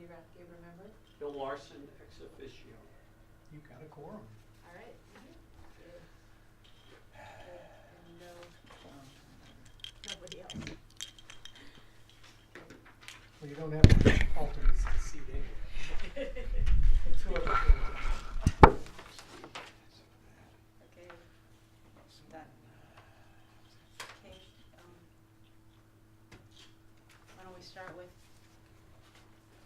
Gabe remembered. Bill Larson, ex officio. You got a quorum. All right. Good. And nobody else. Well, you don't have any alternates to seat anyway. Two of us. Okay. Done. Okay. Why don't we start with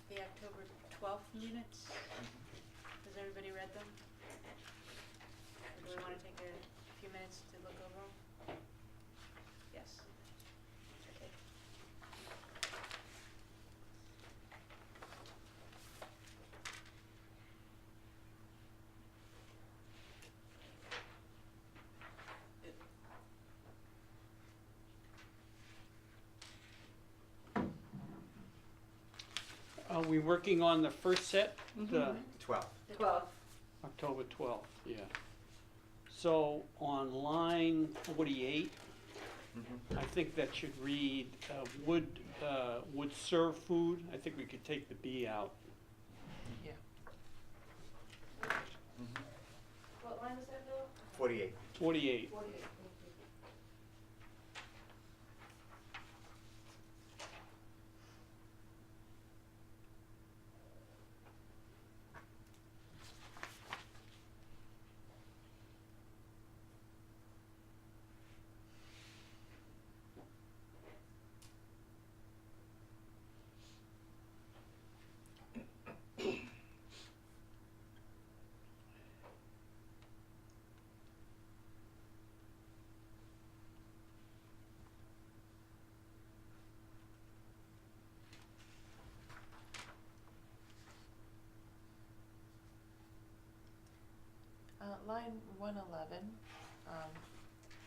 the October 12th minutes? Has everybody read them? Or do we want to take a few minutes to look over them? Yes. Okay. Are we working on the first set, the 12. The 12th. October 12th, yeah. So on line 48, I think that should read, would serve food. I think we could take the B out. Yeah. What line is that, Bill? 48. 48. 48. Line 111,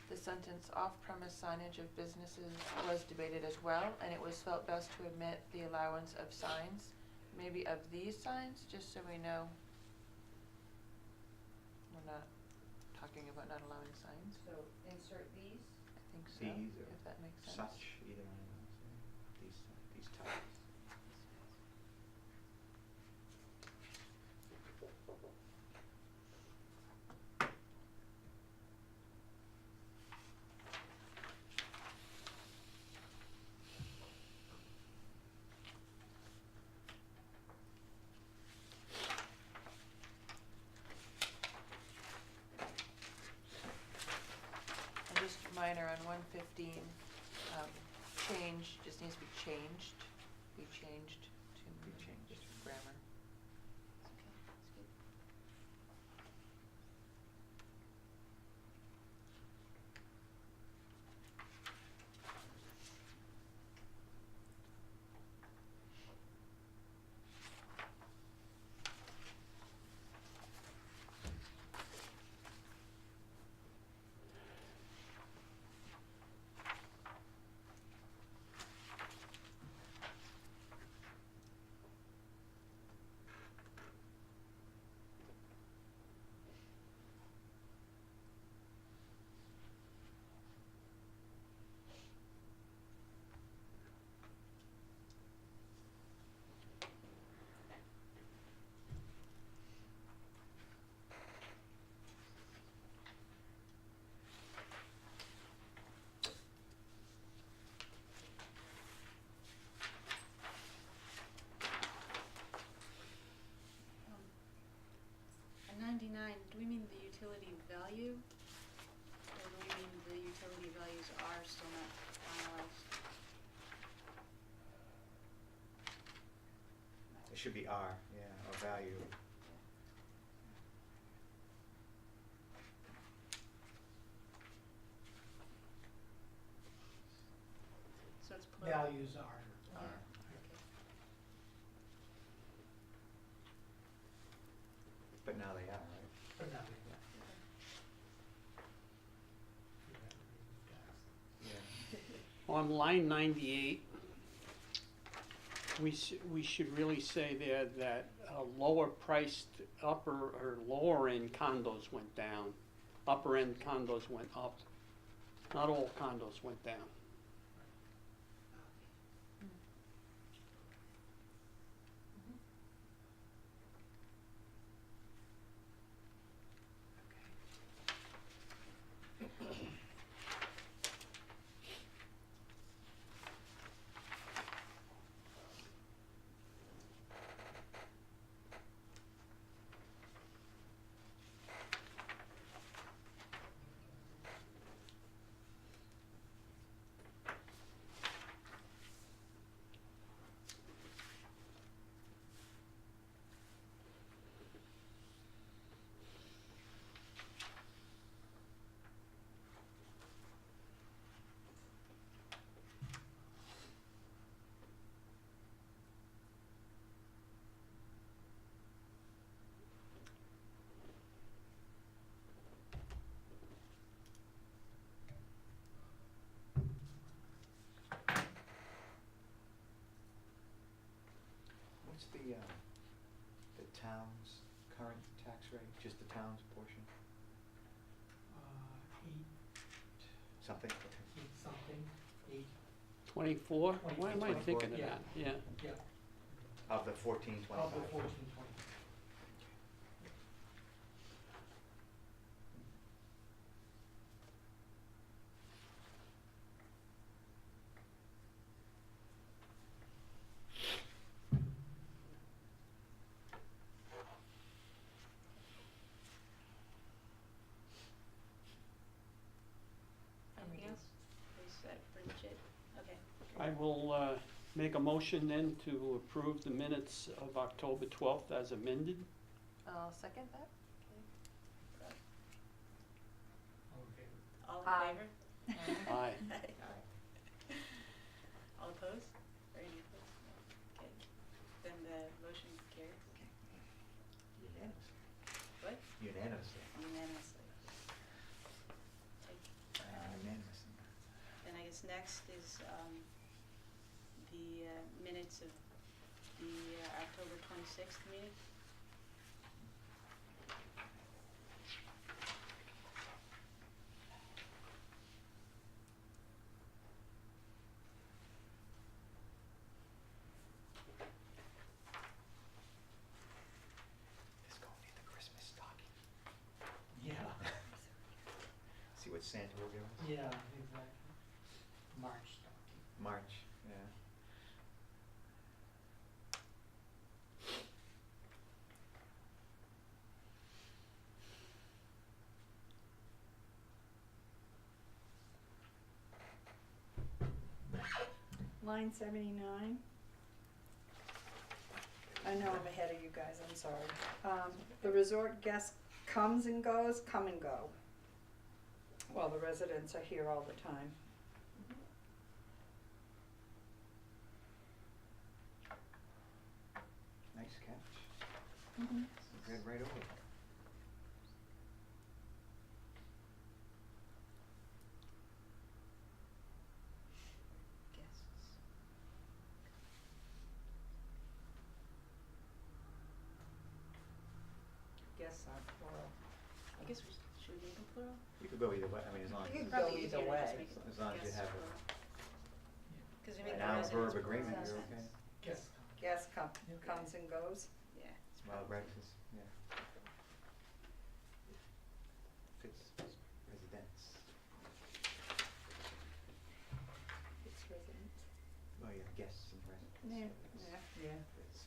the sentence off-premise signage of businesses was debated as well, and it was felt best to omit the allowance of signs, maybe of these signs, just so we know we're not talking about not allowing signs. So insert these. I think so, These or if that makes sense. Such, either one of those. These types. And just minor on 115, change just needs to be changed, to Be changed. just grammar. Okay, that's good. And 99, do we mean the utility value? Or do we mean the utility values are still not finalized? It should be R, yeah, or value. So it's plural. Values are. Yeah, R. okay. But now they are, right? But not Yeah. On line 98, we should really say there that lower priced upper or lower end condos went down. Upper end condos went up. Not all condos went down. What's the town's current tax rate, just the town's portion? 8 Something, okay. something, 8, 24? Why am I 24, thinking of yeah. that? Yeah. yeah, Of the 1425? of the 14, 20. Anything else? Is that pretty much it? Okay. I will make a motion then to approve the minutes of October 12th as amended. I'll second that. Okay. All in Aye. favor? Aye. Aye. All opposed? Or any opposed? No. Okay. Then the motion carries Unanimously. What? Unanimously. Unanimously. Take, Unanimously. Then I guess next is the minutes of the October 26th meeting. Let's go get the Christmas stocking. Yeah, See what Santa will give us? yeah, exactly. March stocking. March, yeah. Line 79. I know I'm ahead of you guys, I'm sorry. The resort guest comes and goes, come and go. Well, the residents are here all the time. Nice catch. Mhm. Read right over it. Guests. Guests are plural. I guess should we make them plural? You could go either way, I mean, as long You as, could Probably go easier either to just way. make as long as you guests have plural. a 'Cause we make the noun residents verb plural, agreement, makes you're okay? sense. Guess. Guest Yeah. comes and goes. Yeah. it's Well, probably- Rex is, yeah. Fits residence. It's residents. Oh, yeah, guests and residents. Yeah, so it's- yeah. it's, there's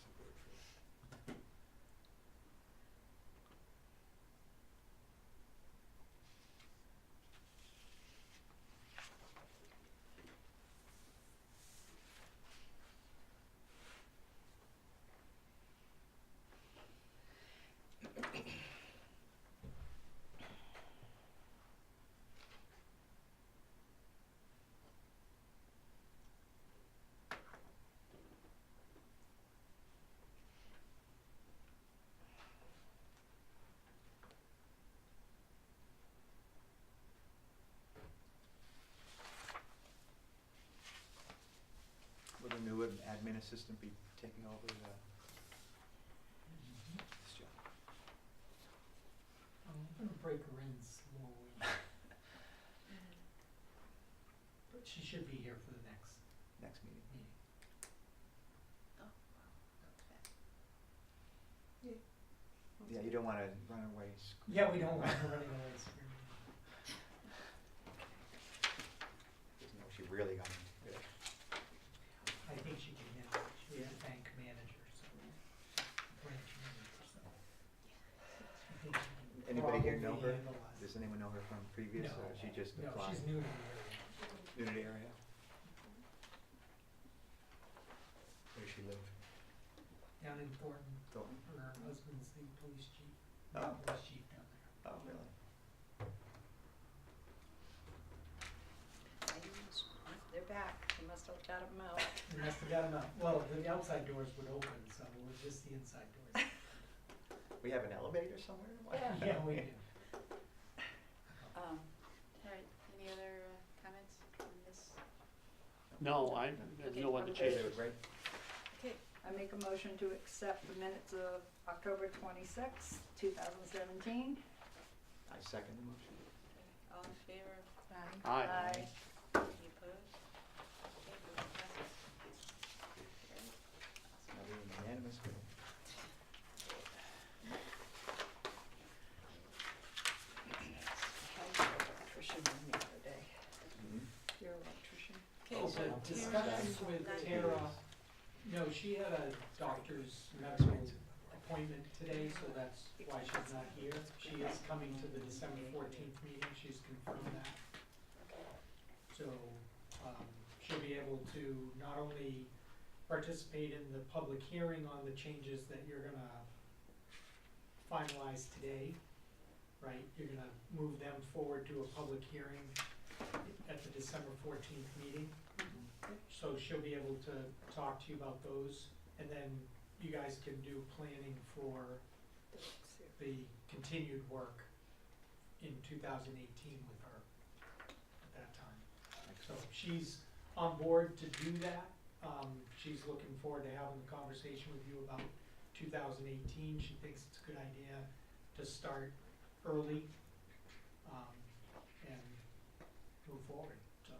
a word for it. Will the new admin assistant be taking over this job? I'm gonna break her in slowly. But she should be here for the next Next meeting. meeting. Oh, wow. That's fast. Yeah, you don't wanna run away. Yeah, we don't want her running away screaming. Doesn't know what she really got into. Yeah. I think she can handle it. She was a bank manager, so, branch manager, so. I think she can Anybody here know probably her? handle us. Does anyone know her from previous, No, or she just no, applied? she's new to the area. New to the area? Where does she live? Down in Thornton, Thornton? her husband's the police chief, Oh. police chief down there. Oh, really? They're back. They must have got them out. We must have got him out. Well, the outside doors would open, so it was just the inside doors. We have an elevator somewhere? Why- Yeah, we do. All right, any other comments on this? No, there's no other Okay. They changes. were great. Okay, I make a motion to accept the minutes of October 26, 2017. I second the motion. all in favor? Aye. Any opposed? Okay, motion passes. Carried. Awesome. Another unanimous vote. Electrician in the other day. Mhm. Your electrician. Okay, Oh, so the Tara- discussions with Got it. Tara, no, she had a doctor's medical appointment today, so that's why she's not here. She is coming to the December 14th meeting, she's confirmed that. So, she'll be able to not only participate in the public hearing on the changes that you're gonna finalize today, right? You're gonna move them forward to a public hearing at the December 14th meeting. So she'll be able to talk to you about those, and then you guys can do planning for the continued work in 2018 with her at that time. So she's on board to do that. She's looking forward to having the conversation with you about 2018. She thinks it's a good idea to start early, and move forward, so.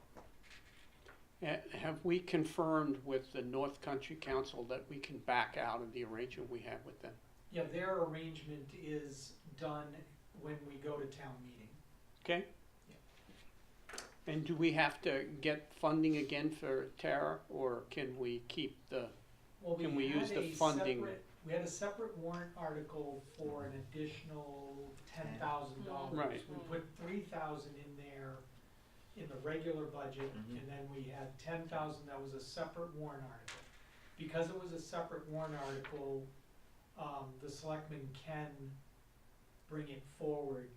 Have we confirmed with the North Country Council that we can back out of the arrangement we have with them? Yeah, their arrangement is done when we go to town meeting. Okay? And do we have to get funding again for Tara, or can we keep the, Well, Can we had use the a funding? we had a separate warrant article for an additional $10,000. Right. We put 3,000 in there in the regular budget, Mhm. and then we had 10,000, that was a separate warrant article. Because it was a separate warrant article, the selectmen can bring it forward,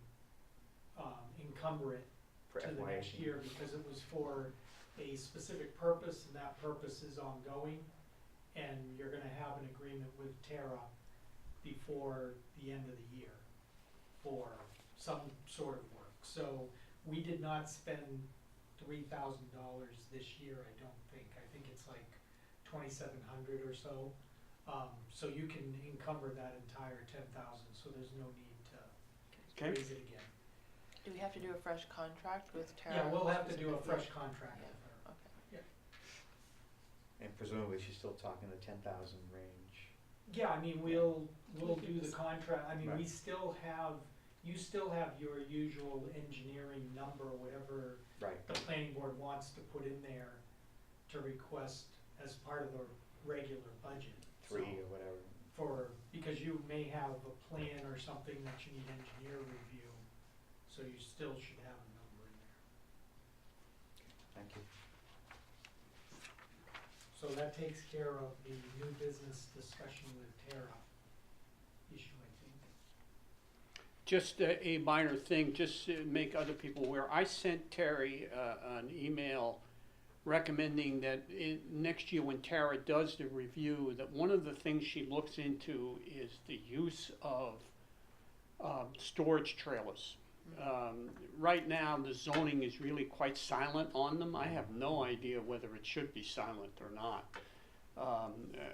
encumber it For to the FY next year, because it was for a specific purpose, and that purpose is ongoing. And you're gonna have an agreement with Tara before the end of the year for some sort of work. So we did not spend $3,000 this year, I don't think. I think it's like 2,700 or so. So you can encumber that entire 10,000, so there's no need to okay? raise it again. Do we have to do a fresh contract with Tara? Yeah, we'll have to do a specifically? fresh contract Yeah. with her. Okay. And presumably she's still talking the 10,000 range. Yeah, I mean, we'll do the contract, I mean, we Right. still have, you still have your usual engineering number, whatever Right. the planning board wants to put in there to request as part of the regular budget. So, 3 or whatever. because you may have a plan or something that you need engineer review, so you still should have a number in there. Thank you. So that takes care of the new business discussion with Tara issue, I think. Just a minor thing, just to make other people aware. I sent Terry an email recommending that next year when Tara does the review, that one of the things she looks into is the use of storage trailers. Right now, the zoning is really quite silent on them. I have no idea whether it should be silent or not.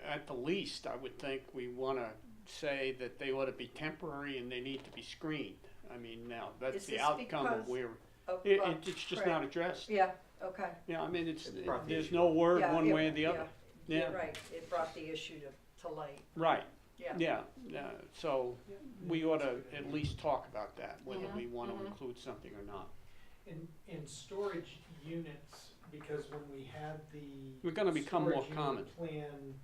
At the least, I would think we want to say that they ought to be temporary and they need to be screened. I mean, now, that's Is the this outcome of because where, it's just not addressed. Yeah, okay. Yeah, I mean, It brought the there's issue no up. word Yeah, one it- way or the other. yeah, Yeah, You're right, it brought the issue to light, right, yeah. yeah, so we ought to at least talk about that, whether Mhm, we want to mhm. include something or not. in storage units, because when we had the We're gonna become more storage unit common. plan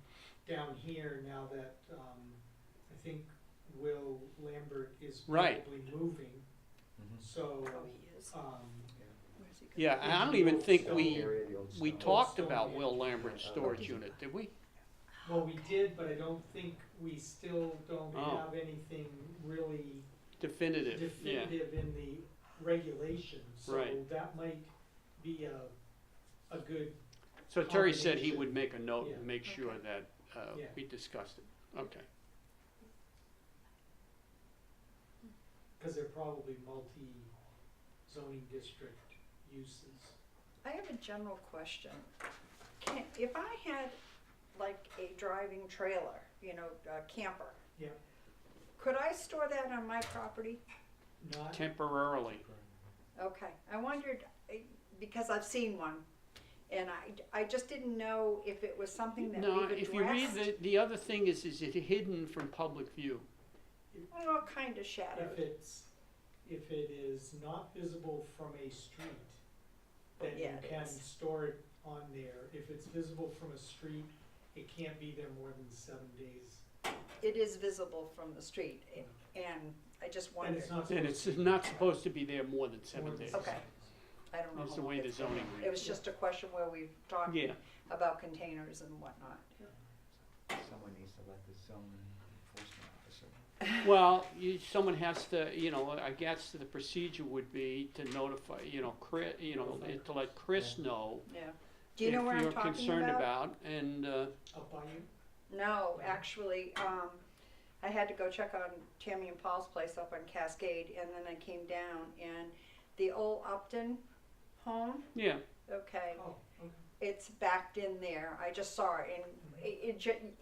down here, now that, I think Will Lambert is Right. probably moving, Mhm. so, Oh, he is. Where's he going? Yeah, and I don't even think Stone we, Area, the old we stone. talked Stone about Age. Will Lambert's storage unit, did we? well, we did, but I don't think, we still don't Oh. have anything really Definitive, yeah, definitive in the regulations, so Right. that might be a good, so Terry said he combination. would make a note Yeah. and make sure Okay. that, Yeah. we discussed it, okay. cause they're probably multi-zoning district uses. I have a general question. if I had like a driving trailer, you know, a camper, Yeah, could I store that on my property? not, Temporarily. Okay, I wondered, because I've seen one, and I just didn't know if it was something that No, we've if you read addressed. the other thing is it hidden from public view? Well, kind of shadowed. if it is not visible from a street, then you Yeah, it can is. store it on there. If it's visible from a street, it can't be there more than 7 days. It is visible from the street, and I just And wondered. it's not And supposed it's to be. not supposed to be there more than 7 More than days. Okay. I don't know. That's how the long way the it's been zoning there. reads. It was just a question where we talked Yeah, about containers and whatnot. Someone needs to let the zoning enforcement officer. well, someone has to, I guess the procedure would be to notify, Chris, to let Chris know. Yeah. Do you know where I'm if you're talking concerned about? about, and, Up by you? No, actually, I had to go check on Tammy and Paul's place up on Cascade, and then I came down, and the old Upton home, yeah, okay, Oh, okay. it's backed in there. I just saw it, and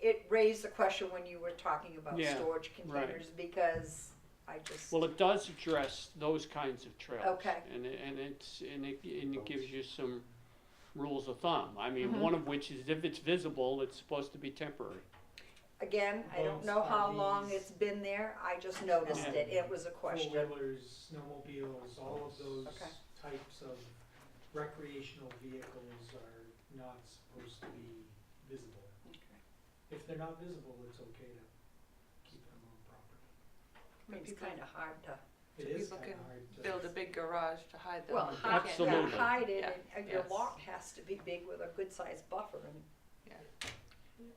it raised the question when you were talking about Yeah, storage containers, because I just, well, it does address those kinds of trails. Okay. And it gives you some rules of thumb. I mean, Mhm. one of which is if it's visible, it's supposed to be temporary. again, I don't know how long it's been there. I just noticed Yeah. it. It was a question. Four-wheelers, snowmobiles, all of those Okay. types of recreational vehicles are not supposed to be visible. If they're not visible, it's okay to keep them on property. I mean, it's kind of hard to. It is People kinda can hard to. build a big garage to hide them. Well, You hide, can't- Absolutely. yeah, hide it, Yeah. and your Yes. lot has to be big with a good sized buffer, and Yeah. You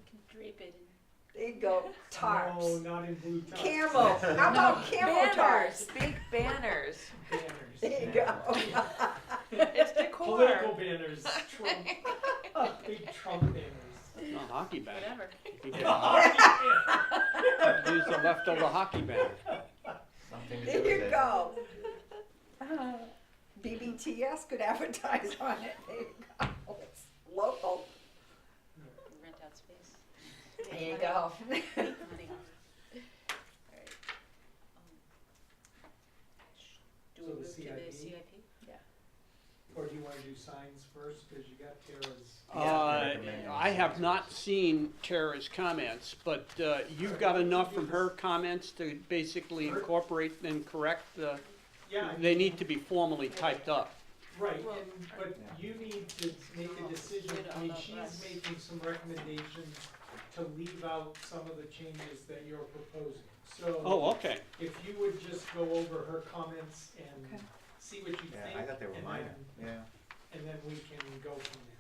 can drape it in. there you go, No, tarps, not in blue tarps. camo, how about camo Banners, tarps? big banners. Banners. There you yeah. go. It's decor. Political banners, Trump, big Trump banners. A hockey bag. Whatever. You can use the leftover hockey bag. Something to do with There you it. go. BBTS could advertise on it, there you go, it's local, Rent out space. there you go. Money. Alright. Do we So the move to the CIP? CIP? Or do you wanna do signs first, cause you got Tara's. I have not seen Tara's comments, but you've got enough from her comments to basically incorporate and correct the, Yeah, I they mean, need to be formally typed up. right, Well, but you need to make a decision, I mean, she's making some recommendations to leave out some of the changes that you're proposing. So, Oh, okay. if you would just go over her comments and Okay. see what you think. Yeah, I thought they were and minor, then- yeah. And then we can go from there.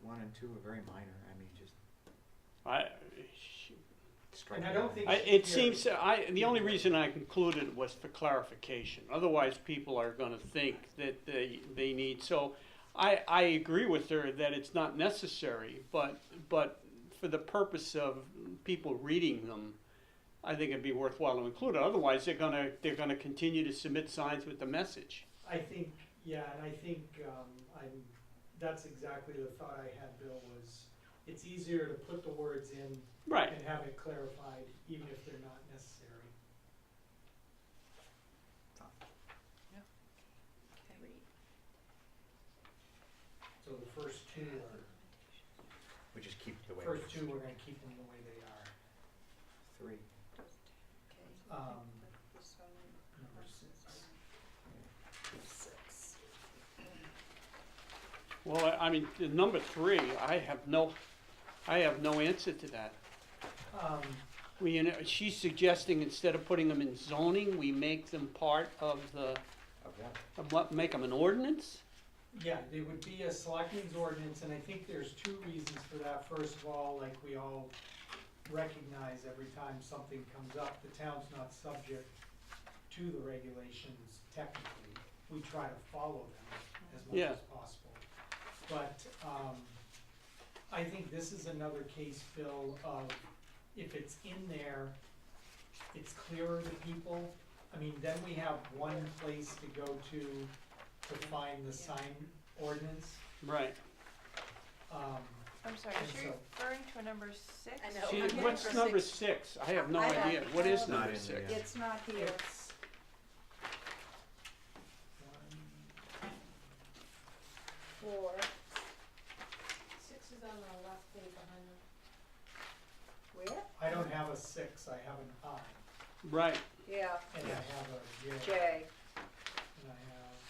1 and 2 are very minor, I mean, just strike. And I don't think. It seems, the only reason I concluded was for clarification. Otherwise, people are gonna think that they need, so I agree with her that it's not necessary, but for the purpose of people reading them, I think it'd be worthwhile to include it. Otherwise, they're gonna continue to submit signs with the message. I think, yeah, and I think, that's exactly the thought I had, Bill, was it's easier to put the words in Right. and have it clarified, even if they're not necessary. So the first two are, We just keep the way. first two, we're gonna keep them the way they are. 3. Number 6. Well, I mean, the number 3, I have no answer to that. She's suggesting instead of putting them in zoning, we make them part of make them an ordinance? Yeah, there would be a selectmen's ordinance, and I think there's 2 reasons for that. First of all, like we all recognize every time something comes up, the town's not subject to the regulations technically. We try to follow them as much Yeah. as possible. But, I think this is another case, Bill, of if it's in there, it's clearer to people. I mean, then we have one place to go to to find the sign ordinance. Right. I'm sorry, And is she so- referring to a number 6? I know. See, I'm what's for number 6. 6? I have no I don't idea. What is have- number Not in 6? there. It's not here. It's 4. 6 is on the left page behind them. Where? I don't have a 6, I have an I, Right. Yeah, and I have a J, J. and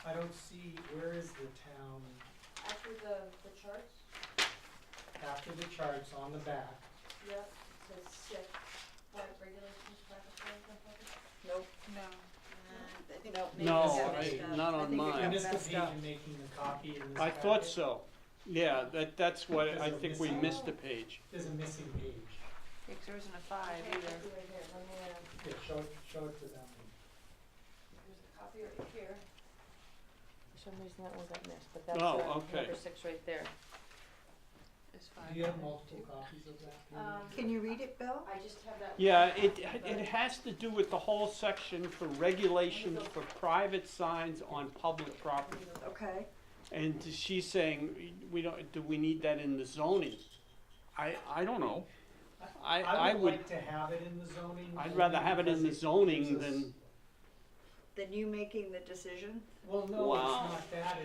I don't see, where is the town, After the charts, after the charts on the back, yep, it says 6, private regulations, private plans, and public. Nope. No. I think Nope. maybe No, it's got mixed mixed up. not I on think it got mine. and this the messed page up. I'm making the copy in this I thought packet. so. Yeah, that's what, There's I a think we missing- missed a page. There's a missing page. Yeah, 'cause there isn't a 5 Okay, either. copy right here, let me, Yeah, show it to them. here's the copy right here. For some reason that one got missed, but that's Oh, okay. number 6 right there. Is 5. Do you have multiple copies of that? Can you read it, Bill? I just have that. Yeah, it has to do with the whole section for regulations for private signs on public property. Okay. And she's saying, do we need that in the zoning? I don't know. I I would would, like to have it in the zoning. I'd only rather have it in the because zoning gives us- than, Then you making the decision? Well, no, Wow. it's not that,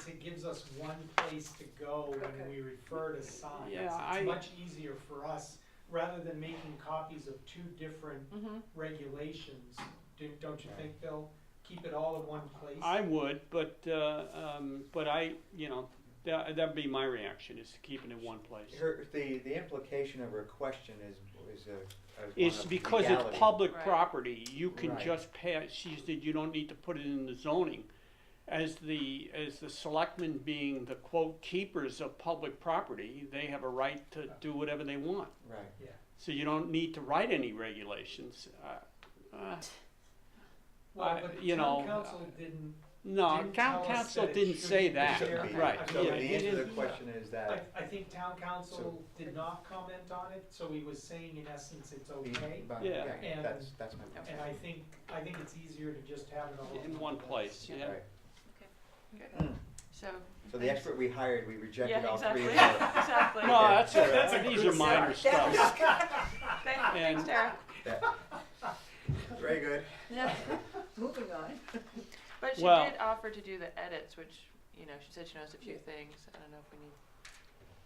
it gives us one place to go when Okay. we refer to signs. Yeah, It's much easier for us, rather than making copies of 2 different Mm-hmm. regulations, don't you think, Bill? Keep it all in one place? I would, but I, that'd be my reaction, is to keep it in one place. The implication of her question is one It's of because legality. it's public Right. property, you can Right. just pass, she said you don't need to put it in the zoning. As the selectmen being the quote keepers of public property, they have a right to do whatever they want. Right. Yeah. So you don't need to write any regulations. Well, but you know, town council didn't, No, Didn't town tell us council that it didn't should say be that. there. Should be. Right, So yeah, the he answer to the didn't- question is that I think town council did not comment on it, so he was saying in essence it's okay. Yeah. And- that's my point. And I think it's easier to just have it all. In one place, yeah. Right. So. So the thanks. expert we hired, we rejected Yeah, all exactly. three of those. Exactly. No, that's, That's a these good are minor start. stuff. Thanks, And- Tara. Very good. Yeah. Moving on. But she Well- did offer to do the edits, which, she said she knows a few things. I don't know if we need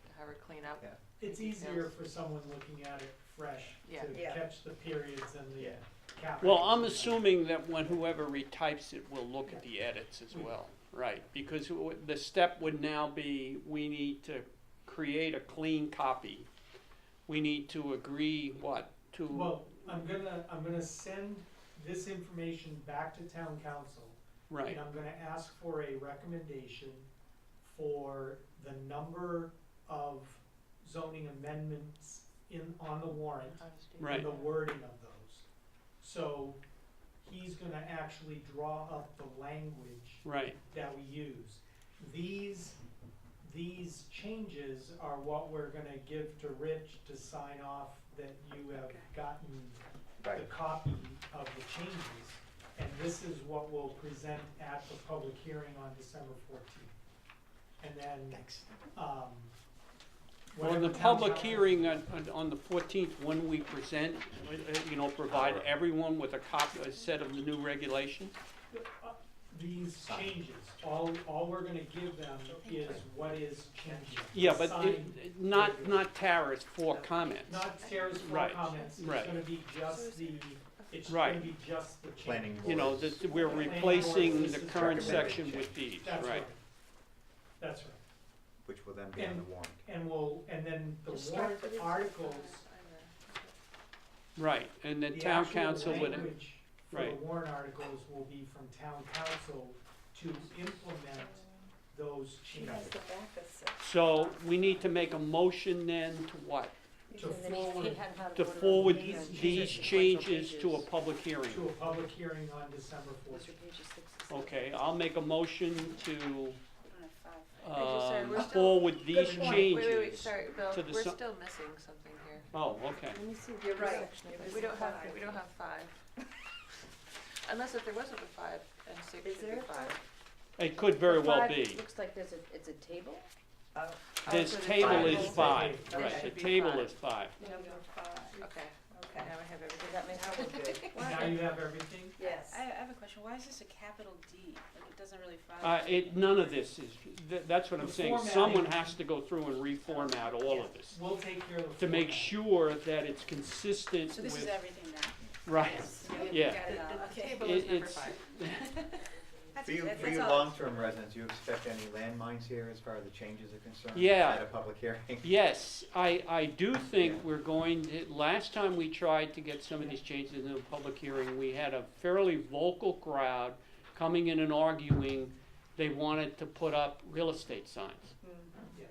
to have her clean up. Yeah. It's easier for someone looking at it fresh Yeah. to Yeah. catch the periods and the Yeah. capitals. Well, I'm assuming that when whoever retypes it will look at the edits as well, right? Because the step would now be, we need to create a clean copy. We need to agree, to, Well, I'm gonna send this information back to town council. right, And I'm gonna ask for a recommendation for the number of zoning amendments on the warrant Right. and the wording of those. So he's gonna actually draw up the language right, that we use. These changes are what we're gonna give to Rich to sign off that you have gotten the Right. copy of the changes. And this is what we'll present at the public hearing on December 14th. And then, On whatever the town public council- hearing on the 14th, when we present, provide everyone with a set of the new regulations? These changes, all we're gonna give them is what is changing. Yeah, but Signed- not Tara's 4 comments. Not Sarah's four Right, comments, it's right. gonna be just the, Right. change. Planning board. You know, that we're Planning board, replacing this the is current recommended section change. with these, That's right? right. That's right. Which will then be on the warrant. And then the Just warrant start with- articles, Right, and the the town actual council would, language for the right. warrant articles will be from town council to implement those She changes. has the back of 6. so we need to make a motion then to what? To And then he forward, had how to To vote on forward the meeting. these changes to a public hearing. to a public hearing on December Those are 14th. pages 6 to 7. Okay, I'll make a motion to, We don't have 5. sorry, we're still- forward these Good point. changes. Wait, sorry, Bill, to the we're so- still missing something here. Oh, okay. Let me see You're what right. section it is. We don't have 5. Unless if there wasn't a 5 and 6 Is should there be a 5. It could very The well five be. Looks like it's a table. Oh, This so the table five is is- five, Okay. right, the Should be table five. is five. number five, Okay, okay. now I have everything. Does that make Now sense? we're good. Now you have everything? Yes. I have a question, why is this a capital D? Like, it doesn't really follow. None of this is, that's what I'm The saying, formatting- someone has to go through and reformat all of this. We'll take care of the To make format. sure that it's consistent So this is with, everything now? right, Yes. yeah. Got it all, The okay. table is number It's, five. That's For you, good, for that's you all. long-term residents, you expect any landmines here as far as the changes are concerned? Yeah. At a public hearing? yes, I do think we're going to, last time we tried to get some of these changes in the public hearing, we had a fairly vocal crowd coming in and arguing they wanted to put up real estate signs. Yeah.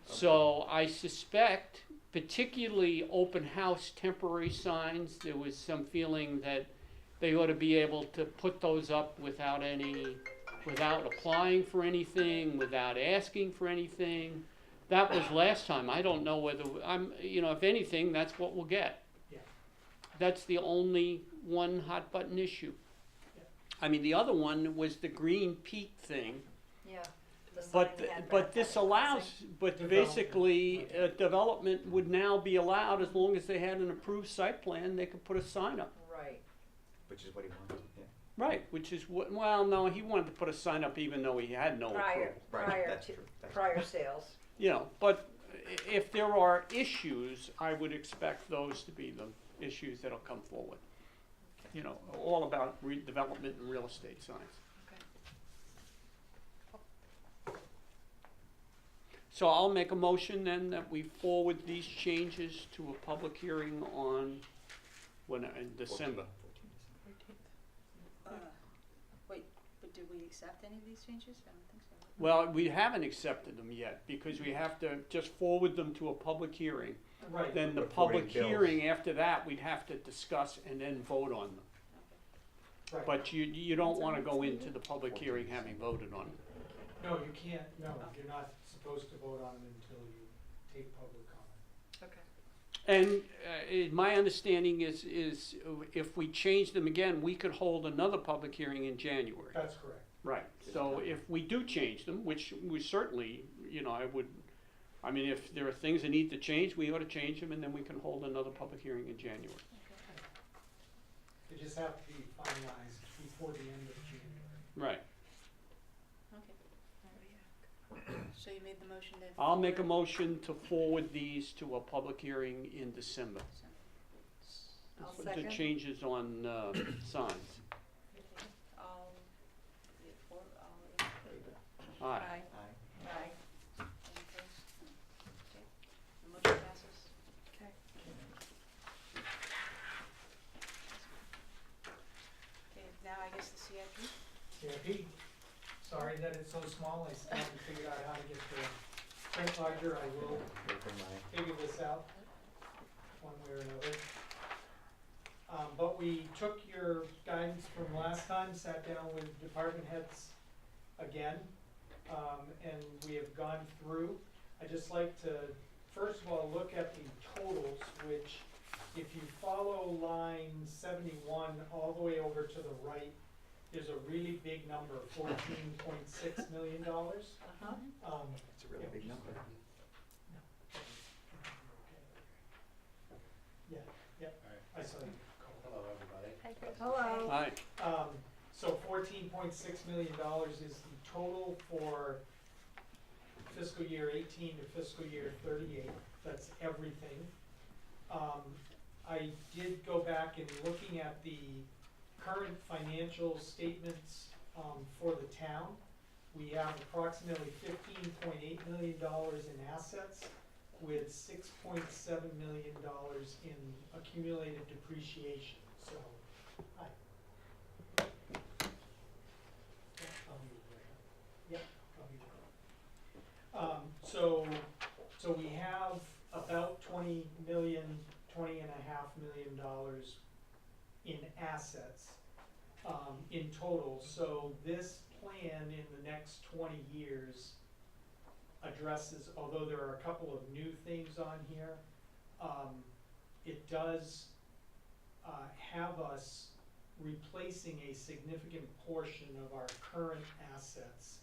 So I suspect, particularly open house temporary signs, there was some feeling that they ought to be able to put those up without applying for anything, without asking for anything. That was last time. I don't know whether, if anything, that's what we'll get. Yeah. That's the only one hot button issue. Yeah. I mean, the other one was the Green Peak thing. Yeah. the But, sign had but that this type of allows, housing. but Development. basically, development would now be allowed as long as they had an approved site plan, they could put a sign up. Right, Which is what he wanted, yeah. Right, which is what, well, no, he wanted to put a sign up even though he had no prior, approval. Right, prior that's to, true, that's prior sales. You know, but if there are issues, I would expect those to be the issues that'll come forward. You know, all about redevelopment and real estate signs. So I'll make a motion then that we forward these changes to a public hearing on, in December. 14 Wait, but did we accept any of these changes? I don't think so. Well, we haven't accepted them yet, because we have to just forward them to a public hearing. Right. Then the Reporting public bills. hearing after that, we'd have to discuss and then vote on them. Right. But you don't wanna go into the public hearing having voted on it. No, you can't, no, you're not supposed to vote on it until you take public comment. Okay. And my understanding is if we change them again, we could hold another public hearing in January. That's correct. Right, so if we do change them, which we certainly, if there are things that need to change, we ought to change them, and then we can hold another public hearing in January. They just have to be finalized before the end of January. Right. Okay. So you made the motion to. I'll make a forward- motion to forward these to a public hearing in December. I'll The second. changes on signs. All, all, Aye. Aye. Aye. Aye. any opposed? No. Okay, the motion passes. Okay. Okay, now I guess the CIP? CIP, sorry that it's so small, I still haven't figured out how to get the print larger, I will Open my- figure this out, one way or another. But we took your guidance from last time, sat down with department heads again, and we have gone through. I'd just like to, first of all, look at the totals, which, if you follow line 71 all the way over to the right, there's a really big number, $14.6 million. Uh-huh. It's a really big number. Yeah, yeah, I saw you. Hello, everybody. Hi, Chris. Hello. Aye. So $14.6 million is the total for fiscal year 18 to fiscal year 38. That's everything. I did go back and looking at the current financial statements for the town. We have approximately $15.8 million in assets with $6.7 million in accumulated depreciation, so, hi. Yeah, I'll move right. Yep, I'll move. So we have about $20.5 million in assets, in total. So this plan in the next 20 years addresses, although there are a couple of new things on here, it does have us replacing a significant portion of our current assets,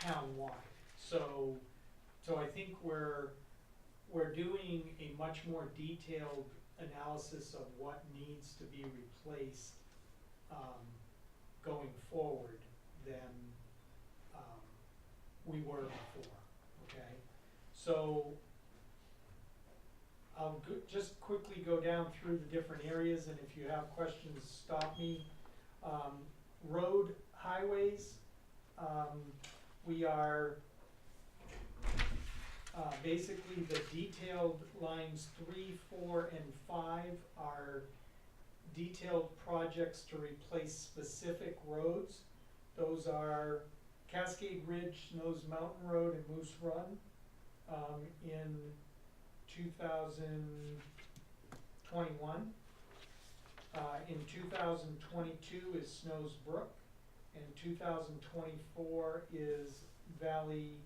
townwide. So I think we're doing a much more detailed analysis of what needs to be replaced, going forward than, we were before, okay? So I'll just quickly go down through the different areas, and if you have questions, stop me. Road, highways, we are, basically the detailed lines 3, 4, and 5 are detailed projects to replace specific roads. Those are Cascade Ridge, Snows Mountain Road, and Moose Run, in 2021. In 2022 is Snows Brook, and 2024 is Valley,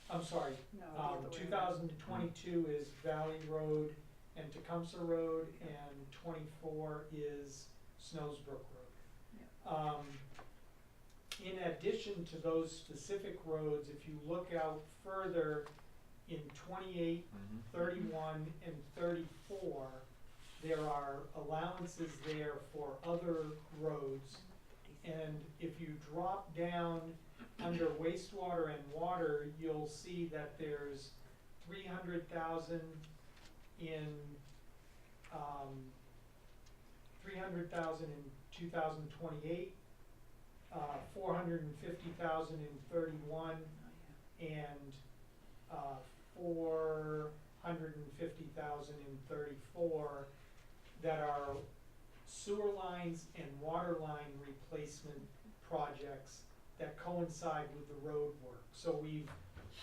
I'm sorry, No, the other way around. 2022 is Valley Road and Tecumseh Road, and 24 is Snows Brook Road. In addition to those specific roads, if you look out further in 28, 31, and 34, there are allowances there for other roads. And if you drop down under wastewater and water, you'll see that there's 300,000 in 2028, 450,000 in 31, and 450,000 in 34 that are sewer lines and water line replacement projects that coincide with the road work. So we've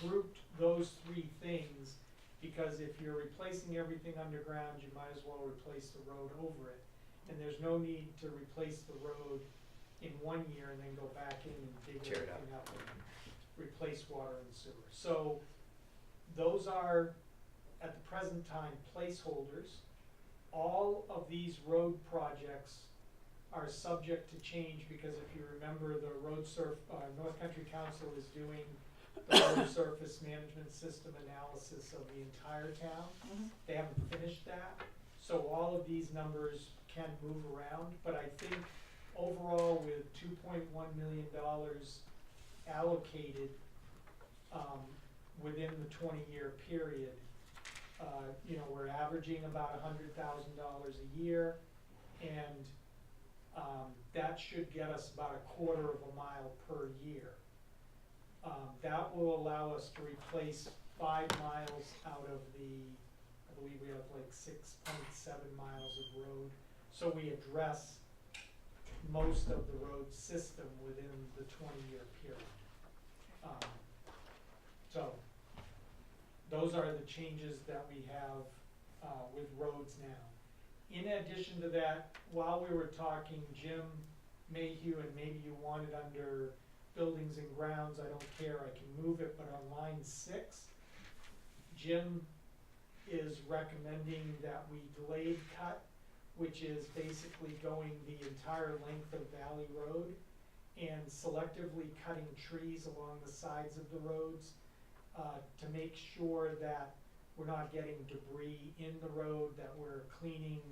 grouped those three things, because if you're replacing everything underground, you might as well replace the road over it. And there's no need to replace the road in 1 year and then go back in and dig Tear it everything up and replace water and sewer. So those are, at the present time, placeholders. All of these road projects are subject to change, because if you remember, the North Country Council is doing the road surface management system analysis of the entire town. They haven't finished that, so all of these numbers can move around, but I think overall, with $2.1 million allocated, within the 20-year period, we're averaging about $100,000 a year, and that should get us about 1/4 of a mile per year. That will allow us to replace 5 miles out of the, I believe we have like 6.7 miles of road. So we address most of the road system within the 20-year period. So those are the changes that we have with roads now. In addition to that, while we were talking, Jim Mayhew, and maybe you want it under buildings and grounds, I don't care, I can move it, but on line 6, Jim is recommending that we delayed cut, which is basically going the entire length of Valley Road and selectively cutting trees along the sides of the roads, to make sure that we're not getting debris in the road, that we're cleaning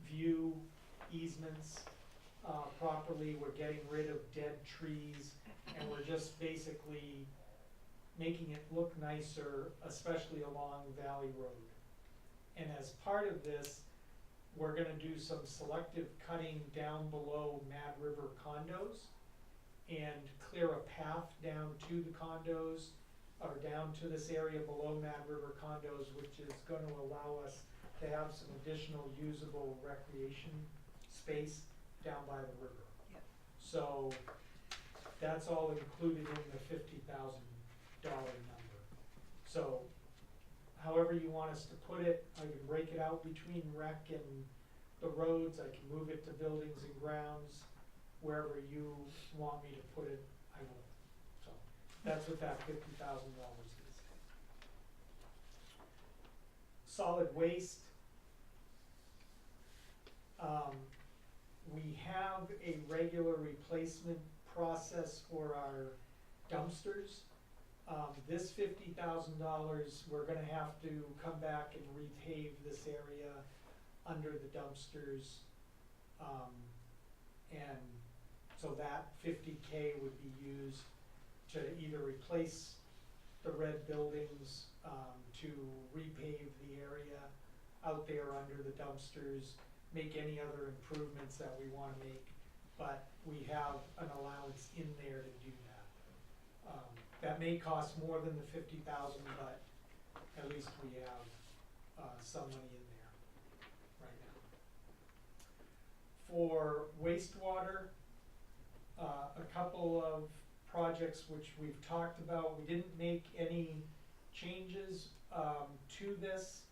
view easements properly, we're getting rid of dead trees, and we're just basically making it look nicer, especially along Valley Road. And as part of this, we're gonna do some selective cutting down below Mad River condos and clear a path down to the condos, or down to this area below Mad River condos, which is gonna allow us to have some additional usable recreation space down by the river. Yep. So that's all included in the $50,000 number. So however you want us to put it, I can break it out between rec and the roads, I can move it to buildings and grounds, wherever you want me to put it, I will. So that's what that $50,000 is. Solid waste. we have a regular replacement process for our dumpsters. This $50,000, we're gonna have to come back and repave this area under the dumpsters. And so that 50K would be used to either replace the red buildings, to repave the area out there under the dumpsters, make any other improvements that we wanna make, but we have an allowance in there to do that. That may cost more than the 50,000, but at least we have, some money in there right now. For wastewater, a couple of projects which we've talked about, we didn't make any changes, to this.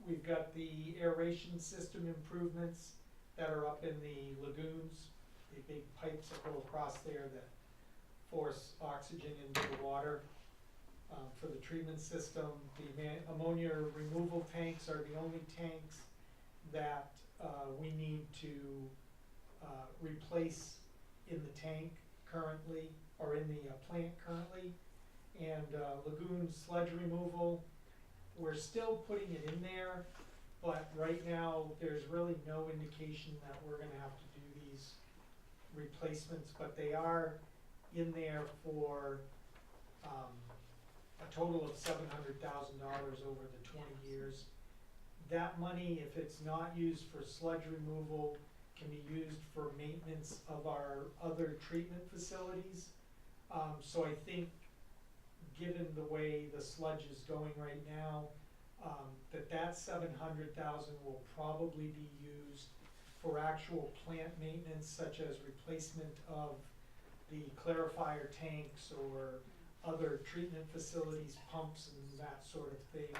We've got the aeration system improvements that are up in the lagoons, the big pipes that go across there that force oxygen into the water, for the treatment system. The ammonia removal tanks are the only tanks that, we need to, replace in the tank currently, or in the plant currently. And lagoon sludge removal, we're still putting it in there, but right now, there's really no indication that we're gonna have to do these replacements, but they are in there for a total of $700,000 over the 20 years. That money, if it's not used for sludge removal, can be used for maintenance of our other treatment facilities. So I think, given the way the sludge is going right now, that 700,000 will probably be used for actual plant maintenance, such as replacement of the clarifier tanks or other treatment facilities, pumps and that sort of thing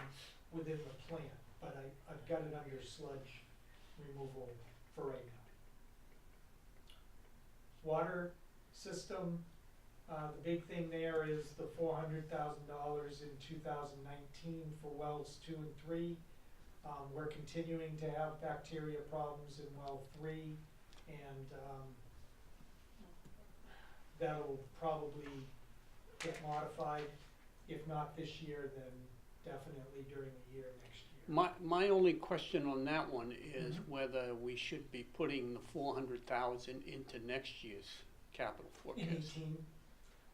within the plant. But I've got it under sludge removal for right now. Water system, the big thing there is the $400,000 in 2019 for wells 2 and 3. We're continuing to have bacteria problems in well 3, and that'll probably get modified, if not this year, then definitely during the year next year. My only question on that one is Mhm. whether we should be putting the 400,000 into next year's capital In forecast. 18,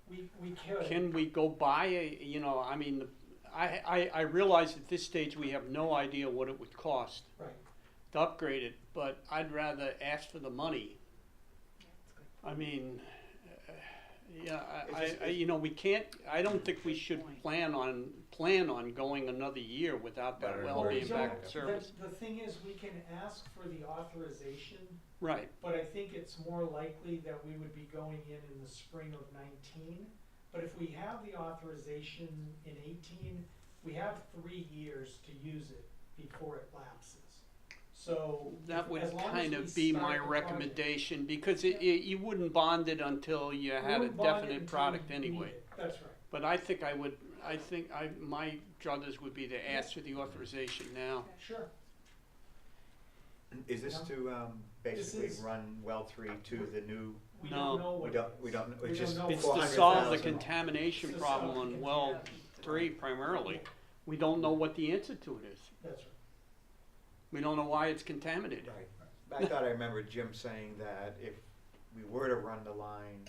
we could. Can we go buy I mean, I realize at this stage we have no idea what it would cost Right, to upgrade it, but I'd rather ask for the money. I mean, we can't, I don't think we should plan on going another year without that Right. well Or being so, back in service. the thing is, we can ask for the authorization, Right, but I think it's more likely that we would be going in the spring of 19. But if we have the authorization in 18, we have 3 years to use it before it lapses. So, that would as long as kind we of be start my the project- recommendation, because you wouldn't bond it until you We had a wouldn't bond it definite until product we need anyway. it. That's right. But my druthers would be to ask for the authorization now. Sure. Is this Yeah. to basically is- run well 3 to the new? We No. don't know what. We don't, We it's don't just know It's what- to solve the 400,000. contamination To problem solve the on well contamination. 3 primarily. We don't know what the answer to it is. That's right. We don't know why it's contaminated. Right. I thought I remembered Jim saying that if we were to run the line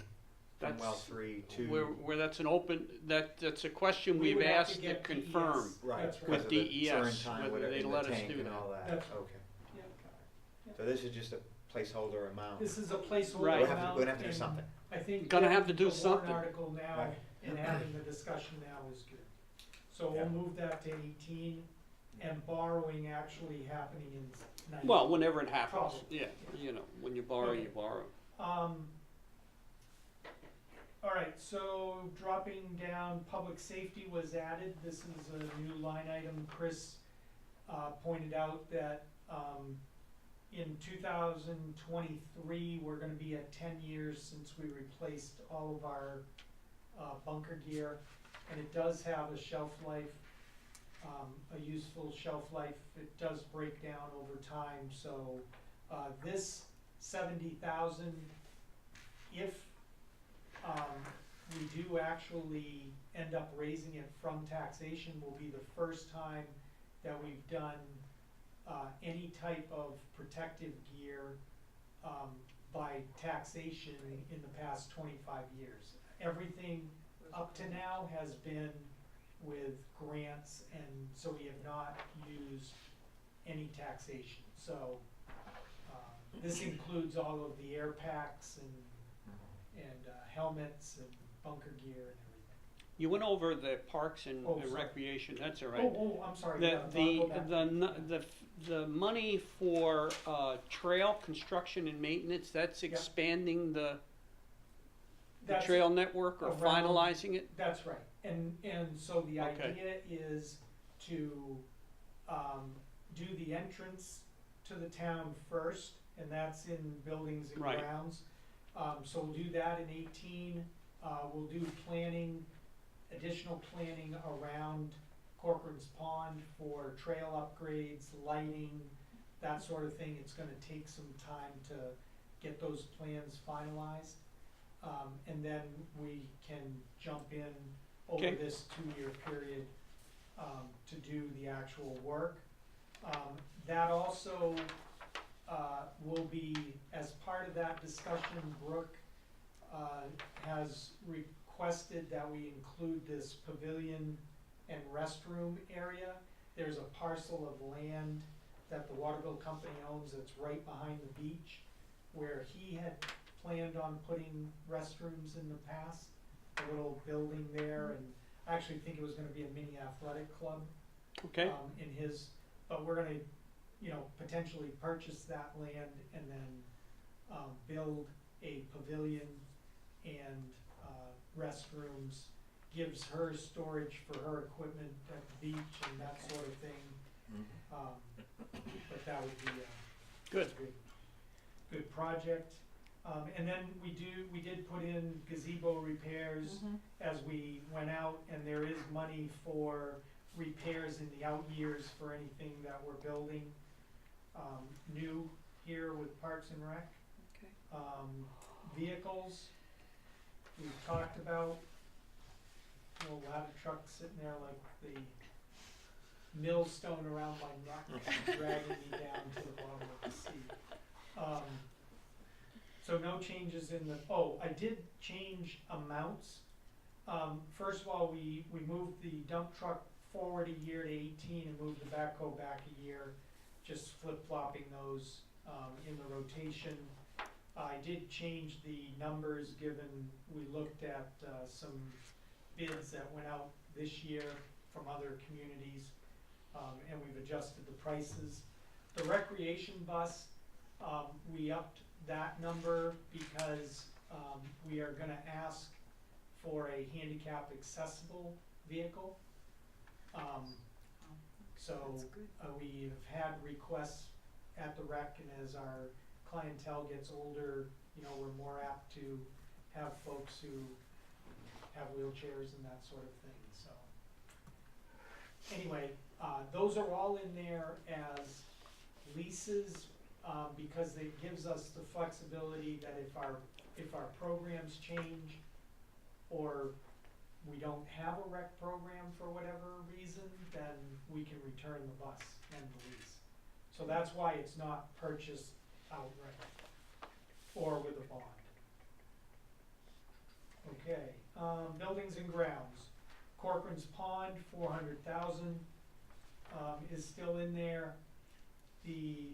from well That's 3 to. Where that's an open, that's a question We we've would have asked to get confirm. PES. Right, That's because With of the DES, turn time, whether whatever, they in the let us tank do and that. all that, That's right. okay. Yeah. So this is just a placeholder amount. This is a placeholder Right. We'll have to, amount, we'll have to do and something. I think Gonna have getting to do the warrant something. article now Right. and having the discussion now is good. So Yeah. we'll move that to 18, and borrowing actually happening in 19. Well, whenever it happens, Probably. yeah, when you borrow, you Okay. borrow. All right, so dropping down, public safety was added. This is a new line item. Chris pointed out that in 2023, we're gonna be at 10 years since we replaced all of our bunker gear. And it does have a shelf life, a useful shelf life. It does break down over time, so This 70,000, if, we do actually end up raising it from taxation, will be the first time that we've done, any type of protective gear, by taxation in the past 25 years. Everything up to now has been with grants, and so we have not used any taxation. So, this includes all of the air packs and helmets and bunker gear and everything. You went over the parks and Oh, sorry. recreation, that's all right. Oh, I'm sorry, yeah, I'll go back. The money for, trail construction and maintenance, that's Yeah. expanding the That's- trail network or around- finalizing it? That's right, and so the Okay. idea is to, do the entrance to the town first, and that's in buildings and Right. grounds. So we'll do that in 18, we'll do planning, additional planning around Corcoran's Pond for trail upgrades, lighting, that sort of thing. It's gonna take some time to get those plans finalized. And then we can jump in over Okay. this 2-year period, to do the actual work. That also, will be, as part of that discussion, Brooke, has requested that we include this pavilion and restroom area. There's a parcel of land that the Waterville Company owns that's right behind the beach, where he had planned on putting restrooms in the past, a little building there, and I actually think it was gonna be a mini athletic club. Okay, In his, but we're gonna, potentially purchase that land and then, build a pavilion and, restrooms, gives her storage for her equipment at the beach and that sort of thing. But that would be a good. good project. And then we did put in gazebo repairs as we went out, and there is money for repairs in the out years for anything that we're building, new here with Parks and Rec. Okay. Vehicles, we've talked about, little ladder truck sitting there like the millstone around my neck, dragging me down to the bottom of the sea. So no changes in the, I did change amounts. First of all, we moved the dump truck forward a year to 18 and moved the backhoe back a year, just flip-flopping those, in the rotation. I did change the numbers given we looked at, some bids that went out this year from other communities, and we've adjusted the prices. The recreation bus, we upped that number because, we are gonna ask for a handicap accessible vehicle. So, That's good. we have had requests at the rec, and as our clientele gets older, we're more apt to have folks who have wheelchairs and that sort of thing, so. Anyway, those are all in there as leases, because it gives us the flexibility that if our programs change, or we don't have a rec program for whatever reason, then we can return the bus and the lease. So that's why it's not purchased outright or with a bond. Okay, buildings and grounds. Corcoran's Pond, 400,000, is still in there. The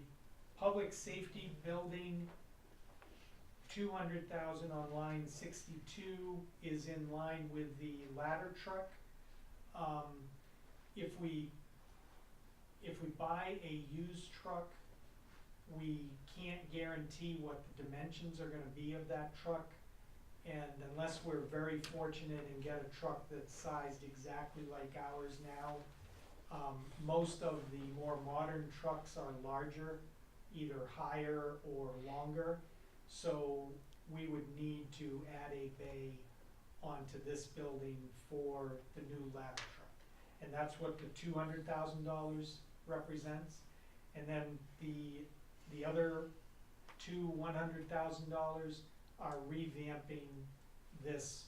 public safety building, 200,000 on line 62 is in line with the ladder truck. If we buy a used truck, we can't guarantee what the dimensions are gonna be of that truck. And unless we're very fortunate and get a truck that's sized exactly like ours now, most of the more modern trucks are larger, either higher or longer. So we would need to add a bay onto this building for the new ladder truck. And that's what the $200,000 represents. And then the other to $100,000 are revamping this,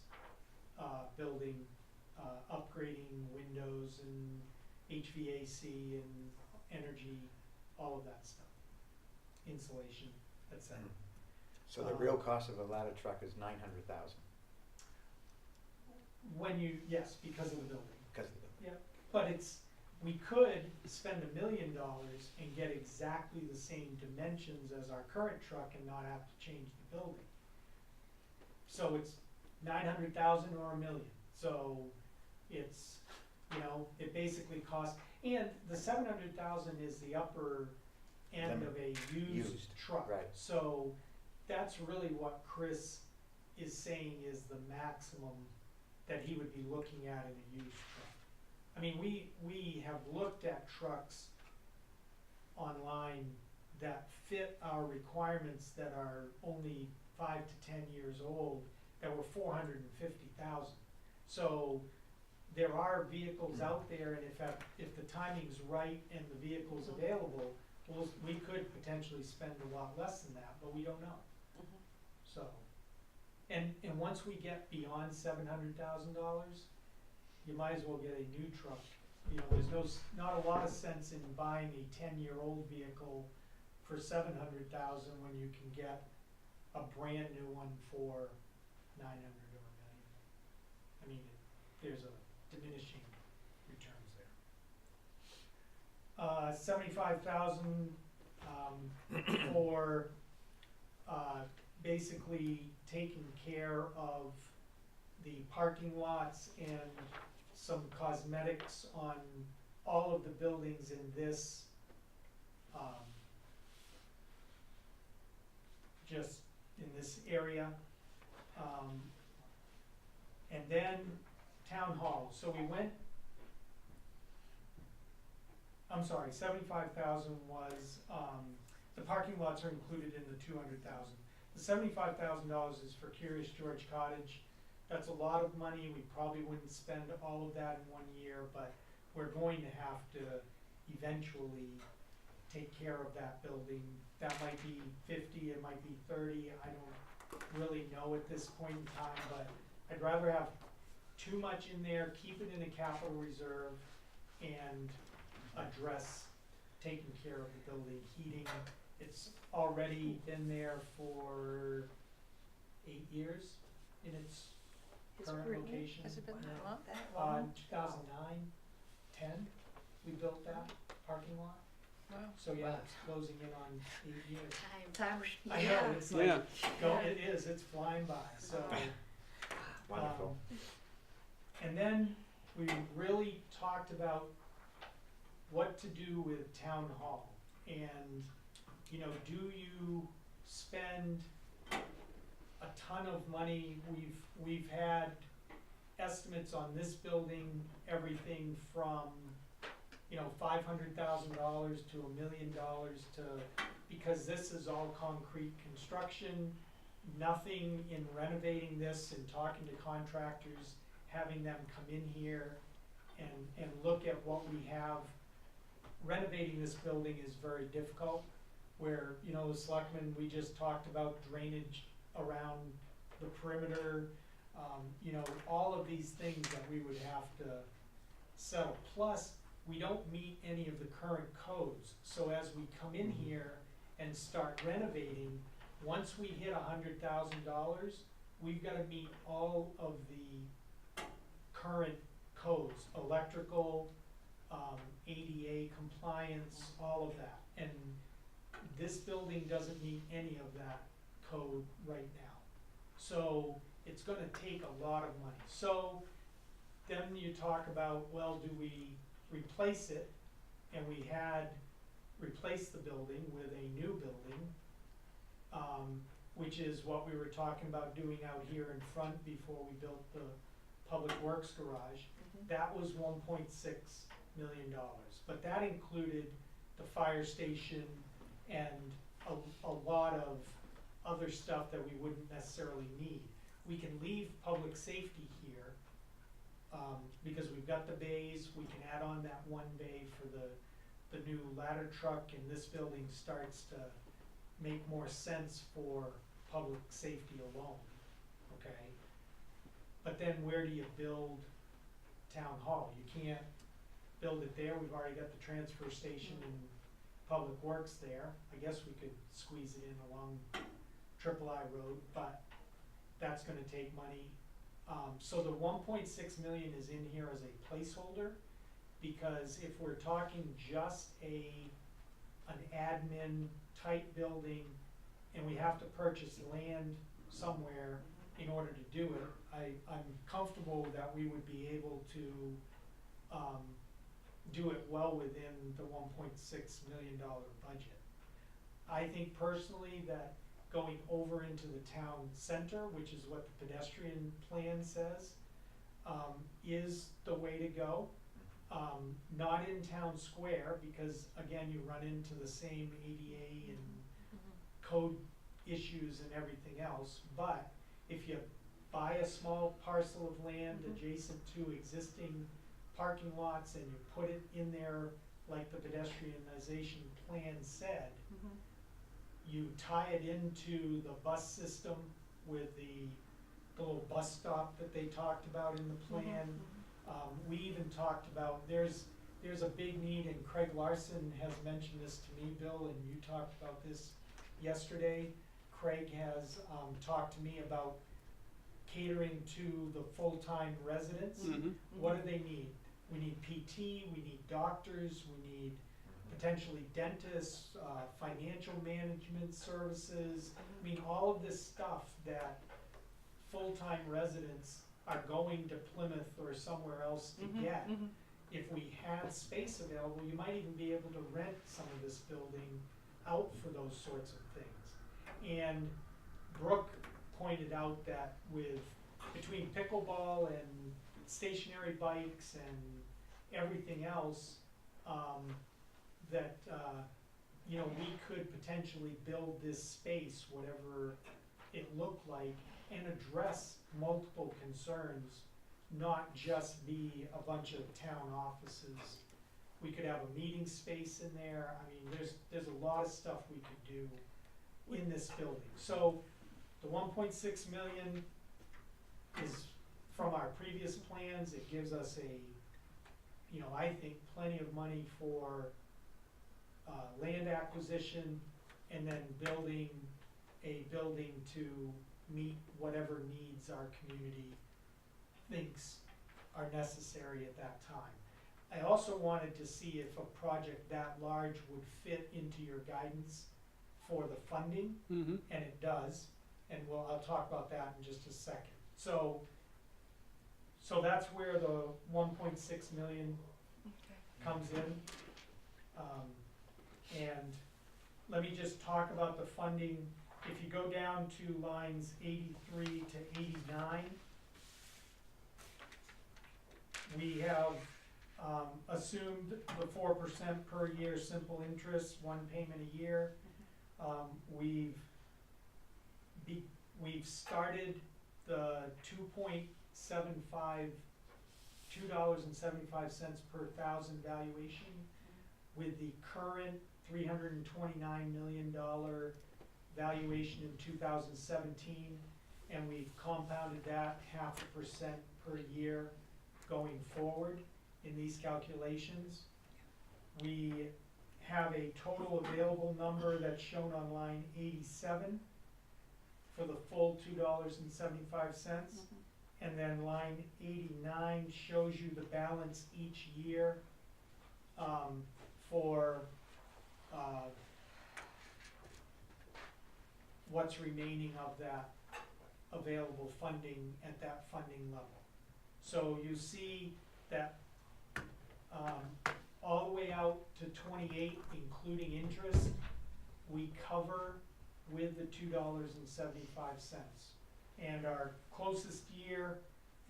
building, upgrading windows and HVAC and energy, all of that stuff, insulation, et cetera. So the real cost of a ladder truck is 900,000 Yes, because of the building. because of the, But we could spend $1 million and get exactly the same dimensions as our current truck and not have to change the building. So it's 900,000 or $1 million, so it's, it basically costs, and the 700,000 is the upper end of a used Used, truck. right. So that's really what Chris is saying is the maximum that he would be looking at in a used truck. I mean, we have looked at trucks online that fit our requirements that are only 5 to 10 years old that were 450,000. So there are vehicles out there, and if the timing's right and the vehicle's available, we could potentially spend a lot less than that, but we don't know. So, and once we get beyond $700,000, you might as well get a new truck. There's not a lot of sense in buying a 10-year-old vehicle for 700,000 when you can get a brand new one for 900 or $1 million. I mean, there's a diminishing returns there. 75,000 for basically taking care of the parking lots and some cosmetics on all of the buildings in this, just in this area. And then town hall, so we went, I'm sorry, 75,000 was, the parking lots are included in the 200,000. The $75,000 is for Curious George Cottage. That's a lot of money. We probably wouldn't spend all of that in 1 year, but we're going to have to eventually take care of that building. That might be 50, it might be 30, I don't really know at this point in time, but I'd rather have too much in there, keep it in a capital reserve, and address taking care of the building, heating. It's already been there for 8 years in its current location. Has it been that long? That long? 2009, 10, we built that parking lot. Wow. So yeah, it's closing in on 8 years. Time, I yeah. know, it's like, Yeah. it is, it's flying by, so. wonderful. And then we really talked about what to do with town hall. And, do you spend a ton of money? We've had estimates on this building, everything from, $500,000 to $1 million because this is all concrete construction, nothing in renovating this and talking to contractors, having them come in here and look at what we have. Renovating this building is very difficult, where, the selectmen, we just talked about drainage around the perimeter, all of these things that we would have to settle. Plus, we don't meet any of the current codes, so as we come in here and start renovating, once we hit $100,000, we've gotta meet all of the current codes, electrical, ADA compliance, all of that. And this building doesn't meet any of that code right now. So it's gonna take a lot of money. So then you talk about, well, do we replace it? And we had replaced the building with a new building, which is what we were talking about doing out here in front before we built the Public Works garage. That was $1.6 million, but that included the fire station and a lot of other stuff that we wouldn't necessarily need. We can leave public safety here, because we've got the bays, we can add on that one bay for the new ladder truck, and this building starts to make more sense for public safety alone, okay? But then where do you build town hall? You can't build it there, we've already got the transfer station and public works there. I guess we could squeeze it in along Triple I Road, but that's gonna take money. So the 1.6 million is in here as a placeholder, because if we're talking just an admin type building, and we have to purchase land somewhere in order to do it, I'm comfortable that we would be able to, do it well within the $1.6 million budget. I think personally that going over into the town center, which is what the pedestrian plan says, is the way to go. Not in town square, because again, you run into the same ADA and code issues and everything else. But if you buy a small parcel of land adjacent to existing parking lots and you put it in there like the pedestrianization plan said, you tie it into the bus system with the little bus stop that they talked about in the plan. We even talked about, there's a big need, and Craig Larson has mentioned this to me, Bill, and you talked about this yesterday. Craig has talked to me about catering to the full-time residents. What do they need? We need PT, we need doctors, we need potentially dentists, financial management services. I mean, all of this stuff that full-time residents are going to Plymouth or somewhere else to get. If we had space available, you might even be able to rent some of this building out for those sorts of things. And Brooke pointed out that between pickleball and stationary bikes and everything else, that we could potentially build this space, whatever it looked like, and address multiple concerns, not just be a bunch of town offices. We could have a meeting space in there. I mean, there's a lot of stuff we could do in this building. So the 1.6 million is from our previous plans. It gives us I think plenty of money for land acquisition, and then building a building to meet whatever needs our community thinks are necessary at that time. I also wanted to see if a project that large would fit into your guidance for the funding, and it does, and I'll talk about that in just a second. So that's where the 1.6 million comes in. And let me just talk about the funding. If you go down to lines 83 to 89, we have assumed the 4% per year simple interest, one payment a year. We've started the $2.75 per thousand valuation with the current $329 million valuation in 2017, and we've compounded that 0.5% per year going forward in these calculations. We have a total available number that's shown on line 87 for the full $2.75. And then line 89 shows you the balance each year for what's remaining of that available funding at that funding level. So you see that all the way out to 28, including interest, we cover with the $2.75. And our closest year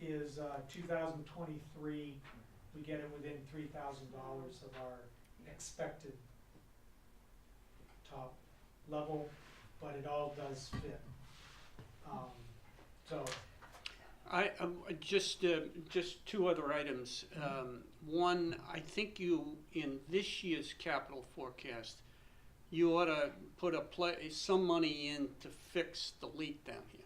is 2023. We get it within $3,000 of our expected top level, but it all does fit. So I just two other items. One, I think you in this year's capital forecast you ought to put some money in to fix the leak down here.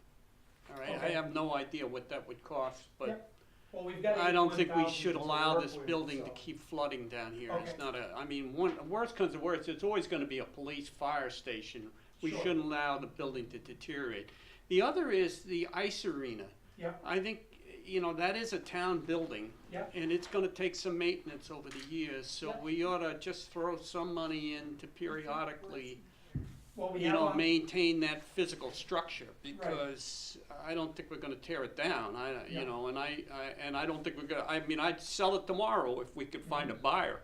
All right, I Okay. have no idea what that would cost, but Yep. Well, we've got I don't think we 81,000 should to allow work this with, building to so- keep flooding down here. It's Okay. not I mean, worst comes to worst, it's always gonna be a police fire station. We Sure. shouldn't allow the building to deteriorate. The other is the ice arena. Yep. I think, that is a town building. Yep. And it's gonna take some maintenance over the years, so Yep. we ought to just throw some money in to periodically, Well, we have on, maintain that physical structure, because I don't think we're gonna tear it down, Yeah. and I don't think we're gonna, I'd sell it tomorrow if we could find a buyer.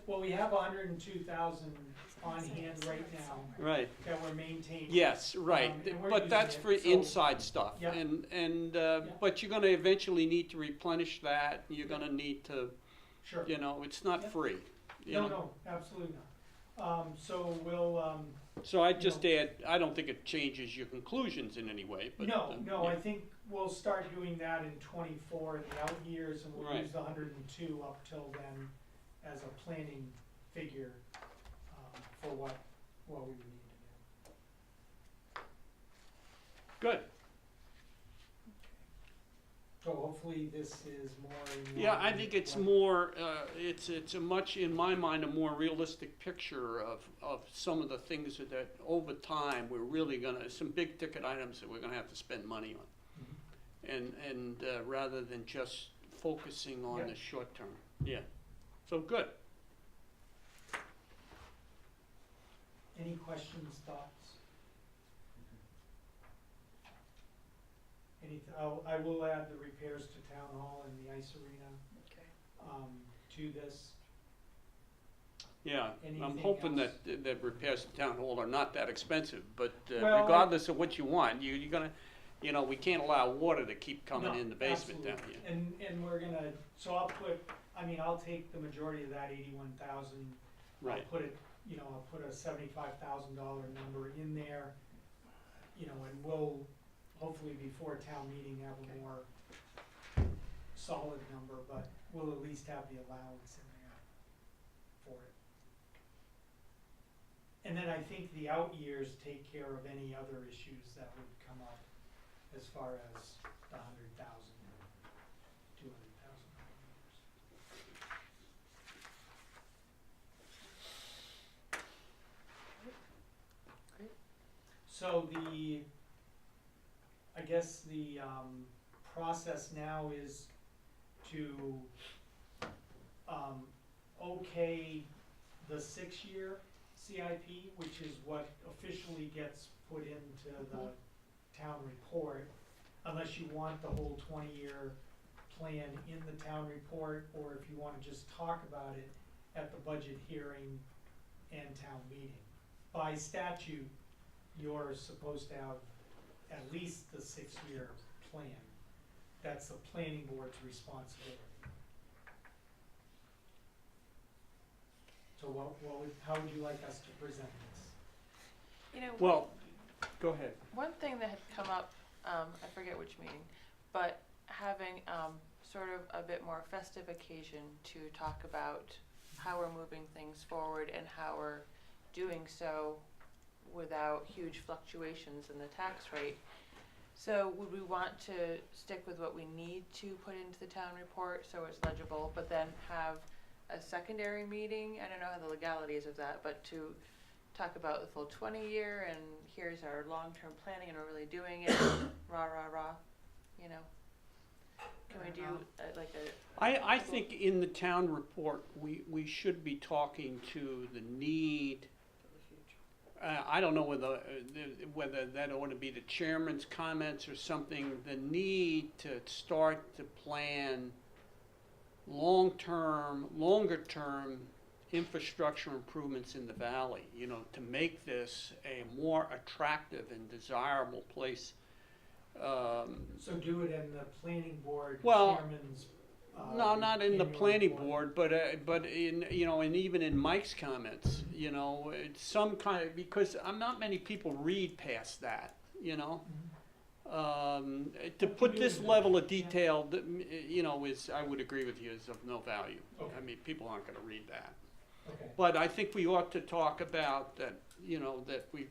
well, we have 102,000 on hand right now Right, that we're maintaining. yes, right, and we're but that's using for it, so- inside stuff, Yeah. and but you're gonna eventually need to replenish that, you're gonna need to, Sure. it's not Yeah. free. you No, know. no, absolutely not. So we'll, So I'd just add, I don't think it changes your conclusions in any way, but. no, yeah. I think we'll start doing that in 24 in the out years, and we'll Right. use the 102 up till then as a planning figure, for what we would need to do. Good, So hopefully this is more in yeah, line I think with it's what- more, it's a much, in my mind, a more realistic picture of some of the things that over time, we're really some big ticket items that we're gonna have to spend money on. Mhm. And rather than just focusing on Yeah. the short term, yeah, so good. Any questions, thoughts? I will add the repairs to town hall and the ice arena, Okay. To this. Yeah, I'm Anything hoping else? that repairs to town hall are not that expensive, but Well, regardless of what you want, you're gonna, we can't allow water to keep coming No, in the basement down here. absolutely. And we're gonna, so I'll take the majority of that 81,000. Right, I'll put it, I'll put a $75,000 number in there, and we'll hopefully before town meeting have a more solid number, but we'll at least have the allowance in there for it. And then I think the out years take care of any other issues that would come up as far as the 100,000 or 200,000 years. So I guess the process now is to okay the 6-year CIP, which is what officially gets put into the town report, unless you want the whole 20-year plan in the town report, or if you wanna just talk about it at the budget hearing and town meeting. By statute, you're supposed to have at least the 6-year plan. That's the planning board's responsibility. So how would you like us to present this? well, go ahead. One thing that had come up, I forget which meeting, but having sort of a bit more festive occasion to talk about how we're moving things forward and how we're doing so without huge fluctuations in the tax rate. So would we want to stick with what we need to put into the town report so it's legible, but then have a secondary meeting? I don't know how the legalities of that, but to talk about the full 20-year and here's our long-term planning and we're really doing it, rah, rah, rah, Can we do like a, I think in the town report, we should be talking to the need. I don't know whether that ought to be the chairman's comments or something, the need to start to plan longer term infrastructure improvements in the valley, to make this a more attractive and desirable place. So do it in the planning board Well, chairman's. No, not in the annual planning report. board, but in, and even in Mike's comments, it's some kind of, because not many people read past that, to put this level of detail, is, I would agree with you, is of no value. Okay. People aren't gonna read that. Okay, But I think we ought to talk about that, you know, that we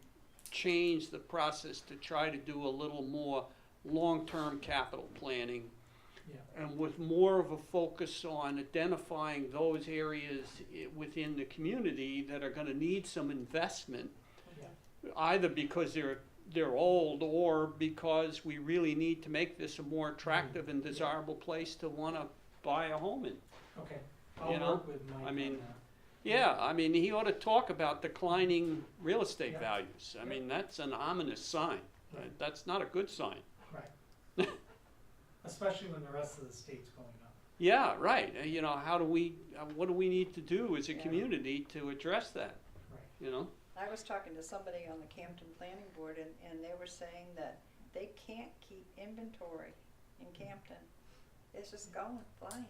change the process to try to do a little more long-term capital planning, yeah, and with more of a focus on identifying those areas within the community that are gonna need some investment, yeah, either because they're old, or because we really need to make this a more attractive and desirable place to wanna buy a home in. okay. You I'll know, work with Mike I on mean, that. Yeah, I mean, he ought to talk about declining real estate Yeah. values. I Yeah. mean, that's an ominous sign. Right. That's not a good sign. Right. Especially when the rest of the state's going up. Yeah, right. You know, what do we need to do as a Yeah. community to address that, Right. you know? I was talking to somebody on the Campton Planning Board, and they were saying that they can't keep inventory in Campton. It's just going, flying.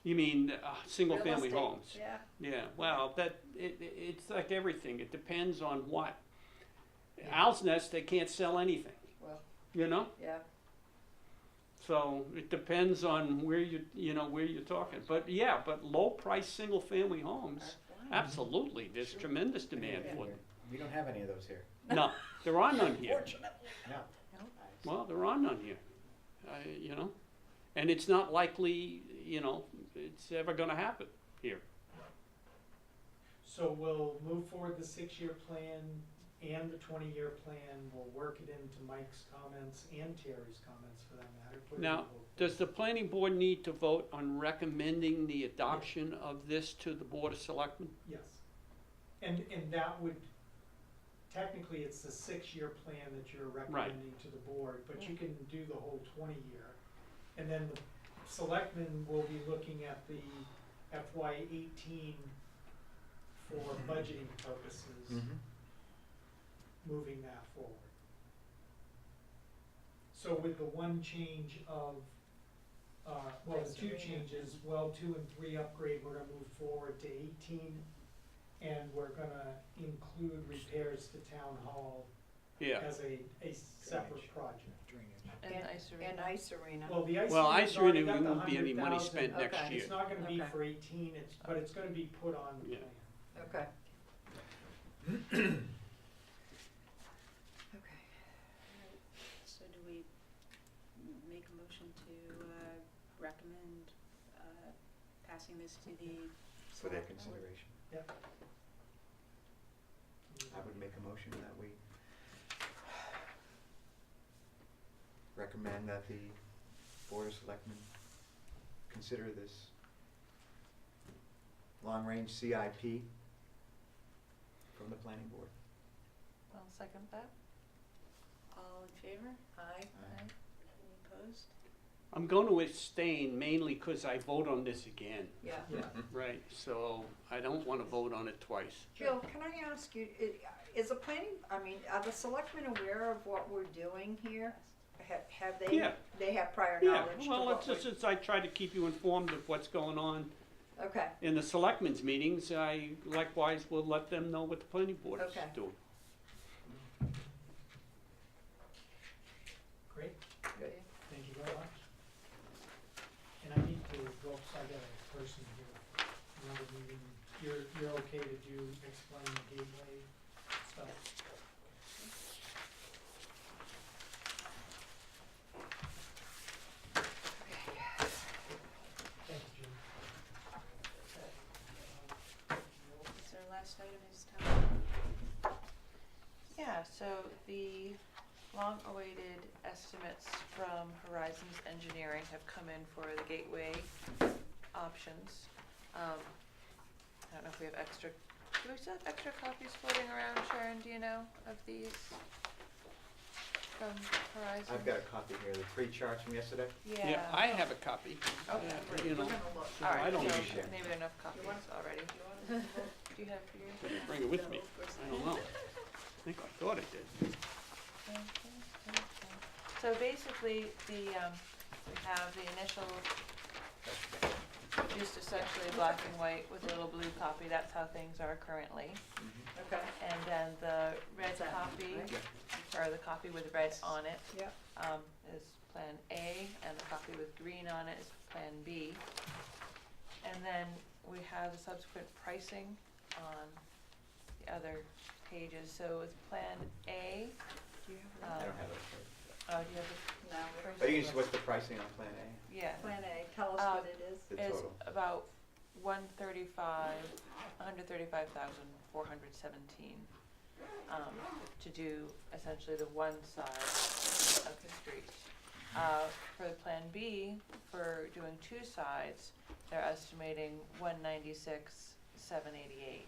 You mean, single-family Real estate, homes? Yeah, Yeah, well, it's like everything. It depends on what. Yeah. Owl's Nest, they can't sell anything, well, you know? yeah, So it depends on where where you're talking. But yeah, but low-priced single-family homes, are flying. absolutely, there's Sure. tremendous demand Yeah. for them. We don't have any of those here. No, there are none here. Fortunately. No. Well, there are none here, you know? And it's not likely, you know, it's ever gonna happen here. So we'll move forward the 6-year plan and the 20-year plan. We'll work it into Mike's comments and Terry's comments for that matter. Put it in Now, the vote. Does the planning board need to vote on recommending the adoption of this to the Board of Selectmen? Yes. And that would, technically, it's the 6-year plan that you're recommending to the board, but you can do the whole 20-year. And then the selectmen will be looking at the FY18 for budgeting purposes, moving that forward. So with the one change of, well, the two changes, well 2 and 3 upgrade, we're gonna move forward to 18. And we're gonna include repairs to town hall Yeah. as a separate project. And the ice arena. And ice arena. Well, the ice Well, arena's ice already arena, got the won't be any money 100,000. spent next Okay. year. It's not gonna be Okay. for 18, but it's gonna be put on the Yeah. plan. Okay. Okay. So do we make a motion to recommend passing this to the For their select board? consideration. Yep. I would make a motion that we recommend that the Board of Selectmen consider this long-range CIP from the planning board. I'll second that. All in favor? Aye. Any opposed? I'm going to abstain mainly because I vote on this again, Yeah. Yeah. right? So I don't want to vote on it twice. Jill, can I ask you, is the planning, are the selectmen aware of what we're doing here? Have they? Yeah. They have prior Yeah, knowledge to well, what it's just, we're- as I try to keep you informed of what's going on Okay, in the selectmen's meetings, I likewise will let them know what the planning board is Okay. doing. Great, good. thank you very much. And I need to go, so I got a person here, another meeting. You're okay to explain the gateway stuff? Thank you, Jim. Is our last item is town? Yeah, so the long-awaited estimates from Horizons Engineering have come in for the gateway options. I don't know if we have extra, do we still have extra copies floating around, Sharon, do you know, of these from Horizons? I've got a copy here, the 3 charts from yesterday. Yeah. I have a copy. Okay, Yeah, you We're know, gonna look. so All right, I don't so need share. maybe there are enough copies already. Do you have yours? to bring it with me. I don't know. I think I thought I did. So basically, we have the initial, just essentially black and white with a little blue copy, that's how things are currently. Okay, And then the red Is that copy, right? or the copy with red on it, yep, is Plan A, and the copy with green on it is Plan B. And then we have the subsequent pricing on the other pages. So with Plan A, do you have I that? don't have it. Oh, do you have it? No, But you can, what's the pricing on Plan A? Yeah. Plan A, tell us what it is. The Is total. about 135,417, to do essentially the one side of the street. For the Plan B, for doing two sides, they're estimating 196,788.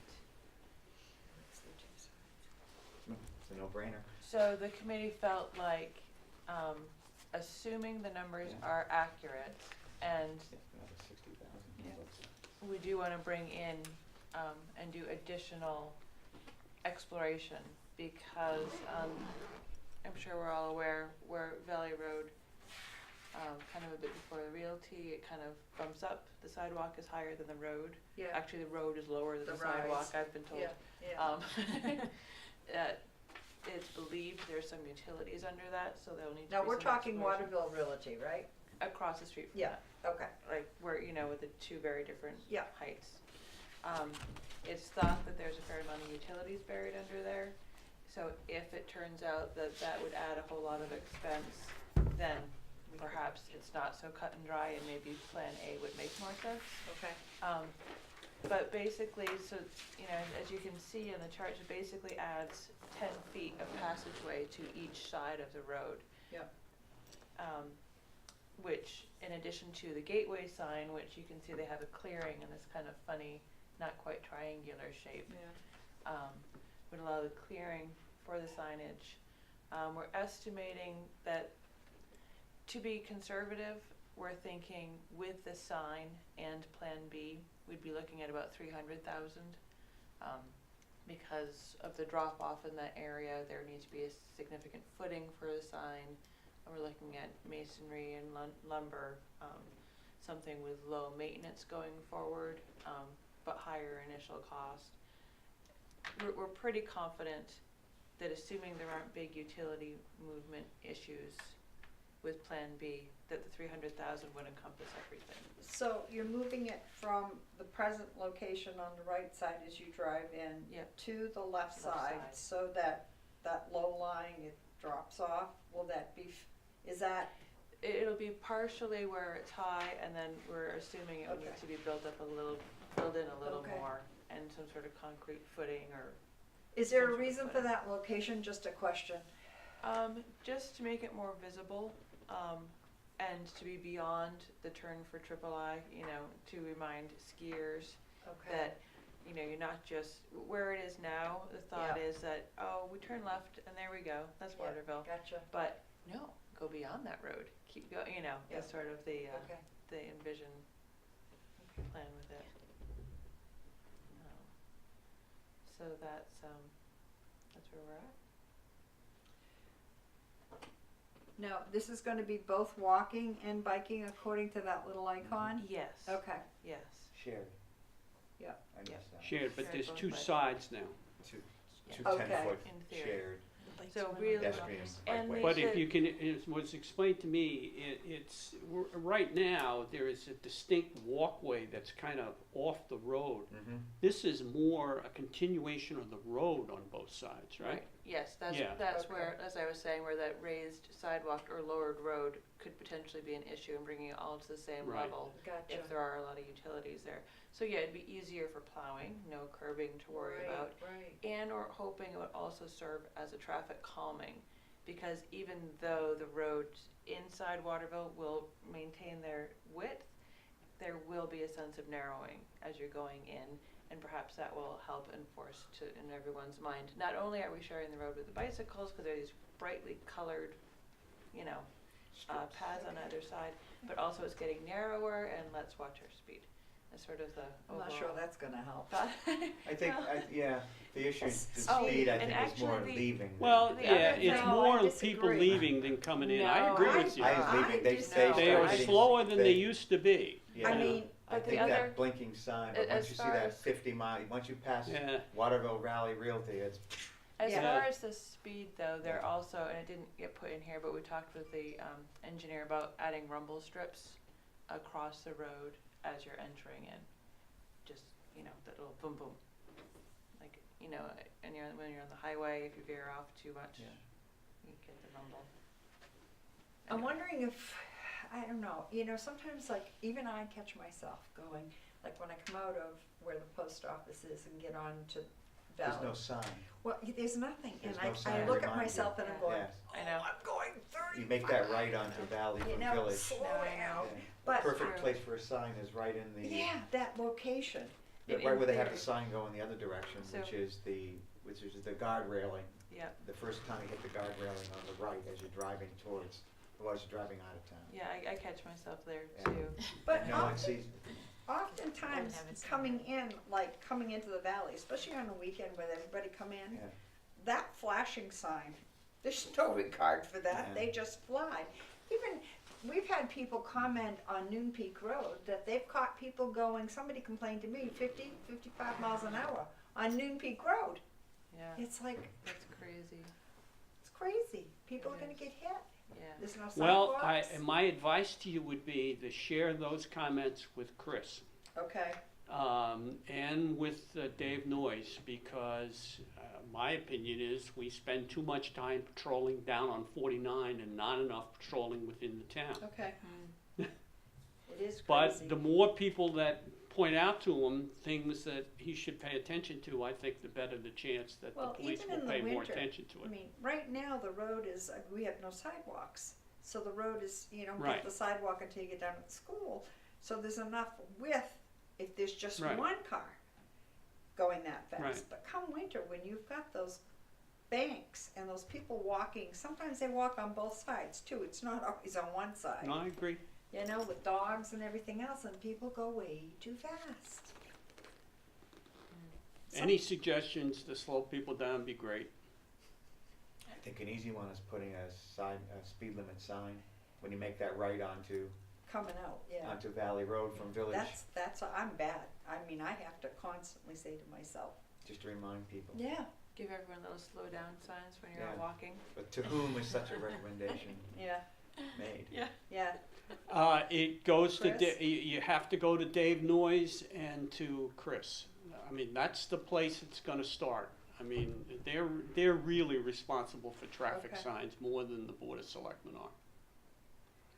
It's a no-brainer. So the committee felt like, assuming the numbers Yeah. are accurate, and Another 60,000. Yeah. we do want to bring in and do additional exploration, because I'm sure we're all aware where Valley Road, kind of a bit before the realty, it kind of bumps up. The sidewalk is higher than the road. Yeah, Actually, the road is lower than The the sidewalk, rise. I've been told. yeah. That it's believed there's some utilities under that, so there'll need to be Now, we're some talking exploration. Waterville Realty, right? Across the street from Yeah, that. okay. Like, where, with the two very different Yeah. heights. It's thought that there's a fair amount of utilities buried under there, so if it turns out that that would add a whole lot of expense, then perhaps it's not so cut and dry, and maybe Plan A would make more sense. Okay. But basically, so, as you can see in the chart, it basically adds 10 feet of passageway to each side of the road. Yep. Which, in addition to the gateway sign, which you can see they have a clearing in this kind of funny, not quite triangular shape, Yeah. would allow the clearing for the signage. We're estimating that, to be conservative, we're thinking with the sign and Plan B, we'd be looking at about 300,000. Because of the drop off in that area, there needs to be a significant footing for the sign. And we're looking at masonry and lumber, something with low maintenance going forward, but higher initial cost. We're pretty confident that, assuming there aren't big utility movement issues with Plan B, that the 300,000 would encompass everything. So you're moving it from the present location on the right side as you drive in Yep. to the left side, side. so that low lying, it drops off? Will that be, is that, It'll be partially where it's high, and then we're assuming it would need Okay. to be built in a little Okay. more, and some sort of concrete footing or, is there a Sounds like reason for fun. that location? Just a question. just to make it more visible, and to be beyond the turn for Triple I, to remind skiers Okay. that, you're not just, where it is now, the thought Yeah. is that, oh, we turn left and there we go, that's Yeah. Waterville. Gotcha. But no, go beyond that road, keep going, Yeah. that's sort of the, Okay. the envision plan with it. So that's where we're at. Now, this is gonna be both walking and biking according to that little icon? Yes. Okay. Yes. Shared. Yeah. I missed that. Shared, but Shared there's both two ways. sides now. Two Okay. 10-foot In theory. shared So really, pedestrian and bikeway. they But if should- you can, it was explained to me, right now, there is a distinct walkway that's kind of off the road. Mm-hmm. This is more a continuation of the road on both sides, right? Yes, Yeah. that's Okay. where, as I was saying, where that raised sidewalk or lowered road could potentially be an issue in bringing it all to the same Right. level Gotcha. if there are a lot of utilities there. So yeah, it'd be easier for plowing, no curbing to worry about. Right. And or hoping it would also serve as a traffic calming, because even though the roads inside Waterville will maintain their width, there will be a sense of narrowing as you're going in, and perhaps that will help enforce in everyone's mind. Not only are we sharing the road with the bicycles, because there are these brightly colored, paths on either side, but also it's getting narrower, and let's watch our speed. That's sort of the I'm overall not sure that's gonna help. thought. I think, the issue, the Oh, speed, I and think, is more actually the- leaving. Well, The yeah, other it's thing- No, more I people disagree. leaving than coming in. I No, agree I- with you. I was leaving, they disagree. They started are hitting- slower than they used to be. Yeah. I mean, I But the think other- that blinking sign, but as once you see far that as- 50 mile, once you pass Yeah, Waterville Rally Realty, it's, As Yeah. far as the speed though, they're also, and it didn't get put in here, but we talked with the engineer about adding rumble strips across the road, as you're entering in. Just, you know, that little boom boom. Like, you know, and when you're on the highway, if you veer off too much, Yeah. you get the rumble. I'm Anyway. wondering if, I don't know, you know, sometimes like even I catch myself going, like when I come out of where the post office is and get on to There's Valley. no sign. Well, there's nothing, and There's no I sign look at remind you. myself and I'm Yeah. going, Yes. I know. I'm going 30. You make that right onto Valley You from know, Village. slow No, I down. know. Yeah. But- Perfect True. place for a sign is right in the, Yeah, that location. In right where they have theory. the sign going the other direction, So- which is the guard railing. Yeah, The first time you hit the guard railing on the right as you're driving towards, or as you're driving out of town. yeah, I catch myself there Yeah. too. But No one often, sees, oftentimes haven't seen coming in, like coming into the valley, especially on the weekend when everybody come in, yeah. that flashing sign, there's no regard for that. Yeah. They just fly. Even we've had people comment on Noon Peak Road that they've caught people going, somebody complained to me, 50, 55 miles an hour on Noon Peak Road. Yeah, It's like, that's crazy. it's crazy. People are It going is. to get hit. Yeah. There's no Well, sidewalks. my advice to you would be to share those comments with Chris. Okay. And with Dave Noyes, because my opinion is we spend too much time patrolling down on 49 and not enough patrolling within the town. Okay. Mm. It is crazy. But the more people that point out to him things that he should pay attention to, I think the better the chance that Well, the police even will in the pay more winter, attention to I it. mean, right now the road is, we have no sidewalks. So the road is, you don't Right. get the sidewalk until you get down to the school. So there's enough width if there's just Right. one car going that fast. Right. But come winter, when you've got those banks and those people walking, sometimes they walk on both sides too. It's not always on one side. No, I agree. You know, with dogs and everything else, and people go way too fast. Any suggestions to slow people down would be great. I think an easy one is putting a speed limit sign when you make that right onto Coming out, yeah. Valley Road from Village, That's, I'm bad. I mean, I have to constantly say to myself, just to remind people. yeah, Give everyone little slow down signs when you're out Yeah. walking. But to whom is such a recommendation yeah, made? yeah. It goes to, Chris? you have to go to Dave Noyes and to Chris. I mean, that's the place it's gonna start. I mean, they're really responsible for traffic Okay. signs more than the Board of Selectmen are.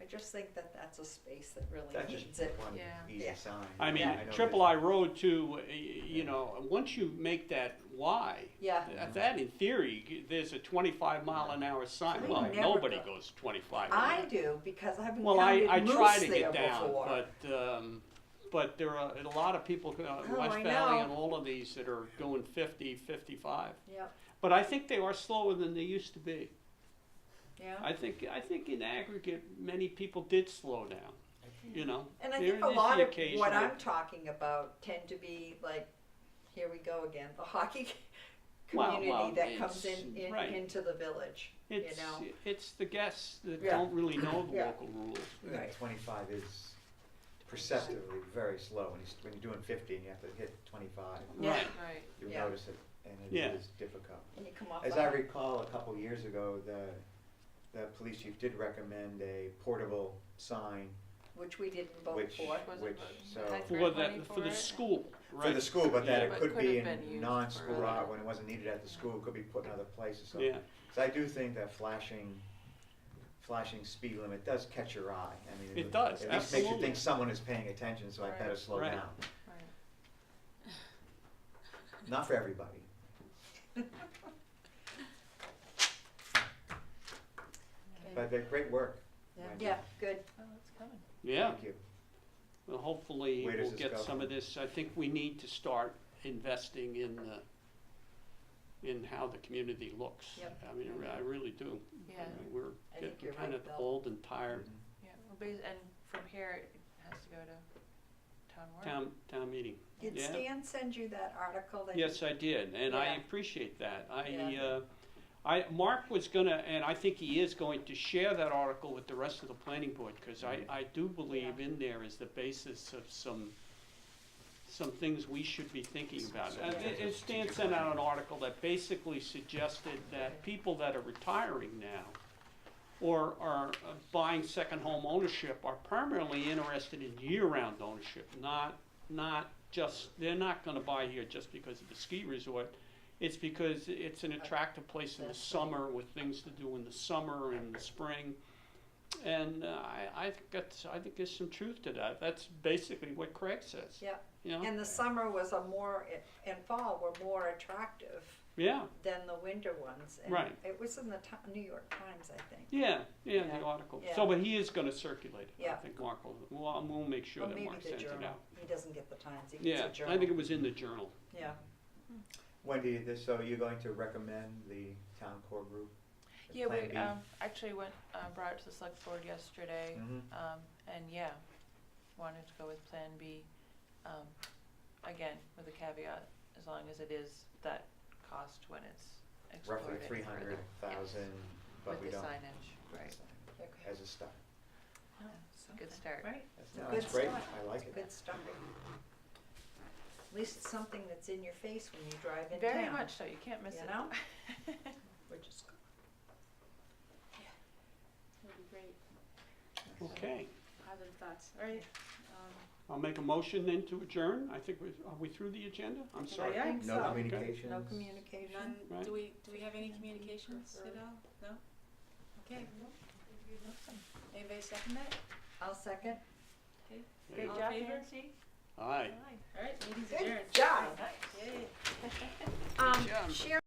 I just think that that's a space that really That's needs just it. one Yeah. easy Yeah. sign. I mean, Yeah. know Triple that- I Road too, you know, once you make that Y, Yeah, that in theory, there's a 25-mile-an-hour sign. I Well, never nobody go. goes 25. I do, because I've Well, I encountered try moose to there get down, before. but there are a lot of people, Oh, West I Valley know. and all of these that are doing 50, 55. Yeah, But I think they are slower than they used to be. yeah. I think in aggregate, many people did slow down, you know. And I There think a is lot the of what occasional- I'm talking about tend to be like, here we go again, the hockey Well, community that comes it's- in right. into the village, It's, you know. it's the guests that Yeah. don't really know the Yeah. local rules. I think Right. 25 is perceptively very slow. When you're doing 50 and you have to hit 25, Yeah. Right. Right. you Yeah. notice it, and it Yeah. is difficult. And you come off As the I recall, a couple years ago, the police chief did recommend a portable sign which we didn't vote which, for. Was it which, the so, high For Grant money the, for for the it? school, for right? the school, but that Yeah. it But could could be have been in used non-school for hour, other- when it wasn't needed at the school, it could be put in other places, so. Yeah. So I do think that flashing speed limit does catch your eye. I mean, It does, At least makes you absolutely. think someone is paying attention, so I Right. better slow Right. down. Right. Not for everybody. But they're great work. Yeah. Wendy. Yeah, good. Oh, it's coming. Yeah, Thank you. well, hopefully Where does we'll this get go some of from? this. I think we need to start investing in how the community looks. Yep. I mean, I really do. Yeah. I mean, we're I think getting you're kind right, of Bill. old and tired. Yeah. Well, and from here it has to go to town warrant. Town meeting. Did Yeah. Stan send you that article that Yes, I did, and I Yeah. appreciate that. Yeah. Mark was gonna, and I think he is going to share that article with the rest of the planning board, because I do believe Yeah. in there is the basis of some things we should be thinking about. And Stan sent out an article that basically suggested that people that are retiring now or are buying second home ownership are primarily interested in year-round ownership, not just, they're not gonna buy here just because of the ski resort. It's because it's an attractive place in the summer with things to do in the summer and the spring. And I think there's some truth to that. That's basically what Craig says. Yeah. You know? And the summer was and fall were more attractive Yeah, than the winter ones. And Right. It was in the New York Times, I think. yeah, the Yeah. article. Yeah. So, but he is gonna circulate it. I Yeah. think Mark will, we'll make sure Or that maybe Mark the sends it Journal. out. He doesn't get the Times, he gets Yeah, the Journal. I think it was in the Journal. Yeah. Wendy, so you're going to recommend the town core group? as Yeah, Plan we, B? actually went, brought it to the select board yesterday, Mhm. and yeah, wanted to go with Plan B. Again, with a caveat, as long as it is that cost when it's explored Roughly any 300,000, further. but we With don't. the signage, right. Okay. As a start. Yeah, it's a good start. Right, That's, It's a no, good that's great, start. I like it. good start. At least it's something that's in your face when you drive in town. Very much so, you can't miss You it. know? Which is That'd be great. Okay, Positive thoughts. All right. I'll make a motion then to adjourn. I think are we through the agenda? I'm sorry. I think No so. communications? No communication. None, Right. do we have any communications at all? No? Okay. Anybody second that? I'll second. Okay. Good All in job, favor? Nancy. Aye. All right, meeting's Good adjourned. job. Yay. job. Sharon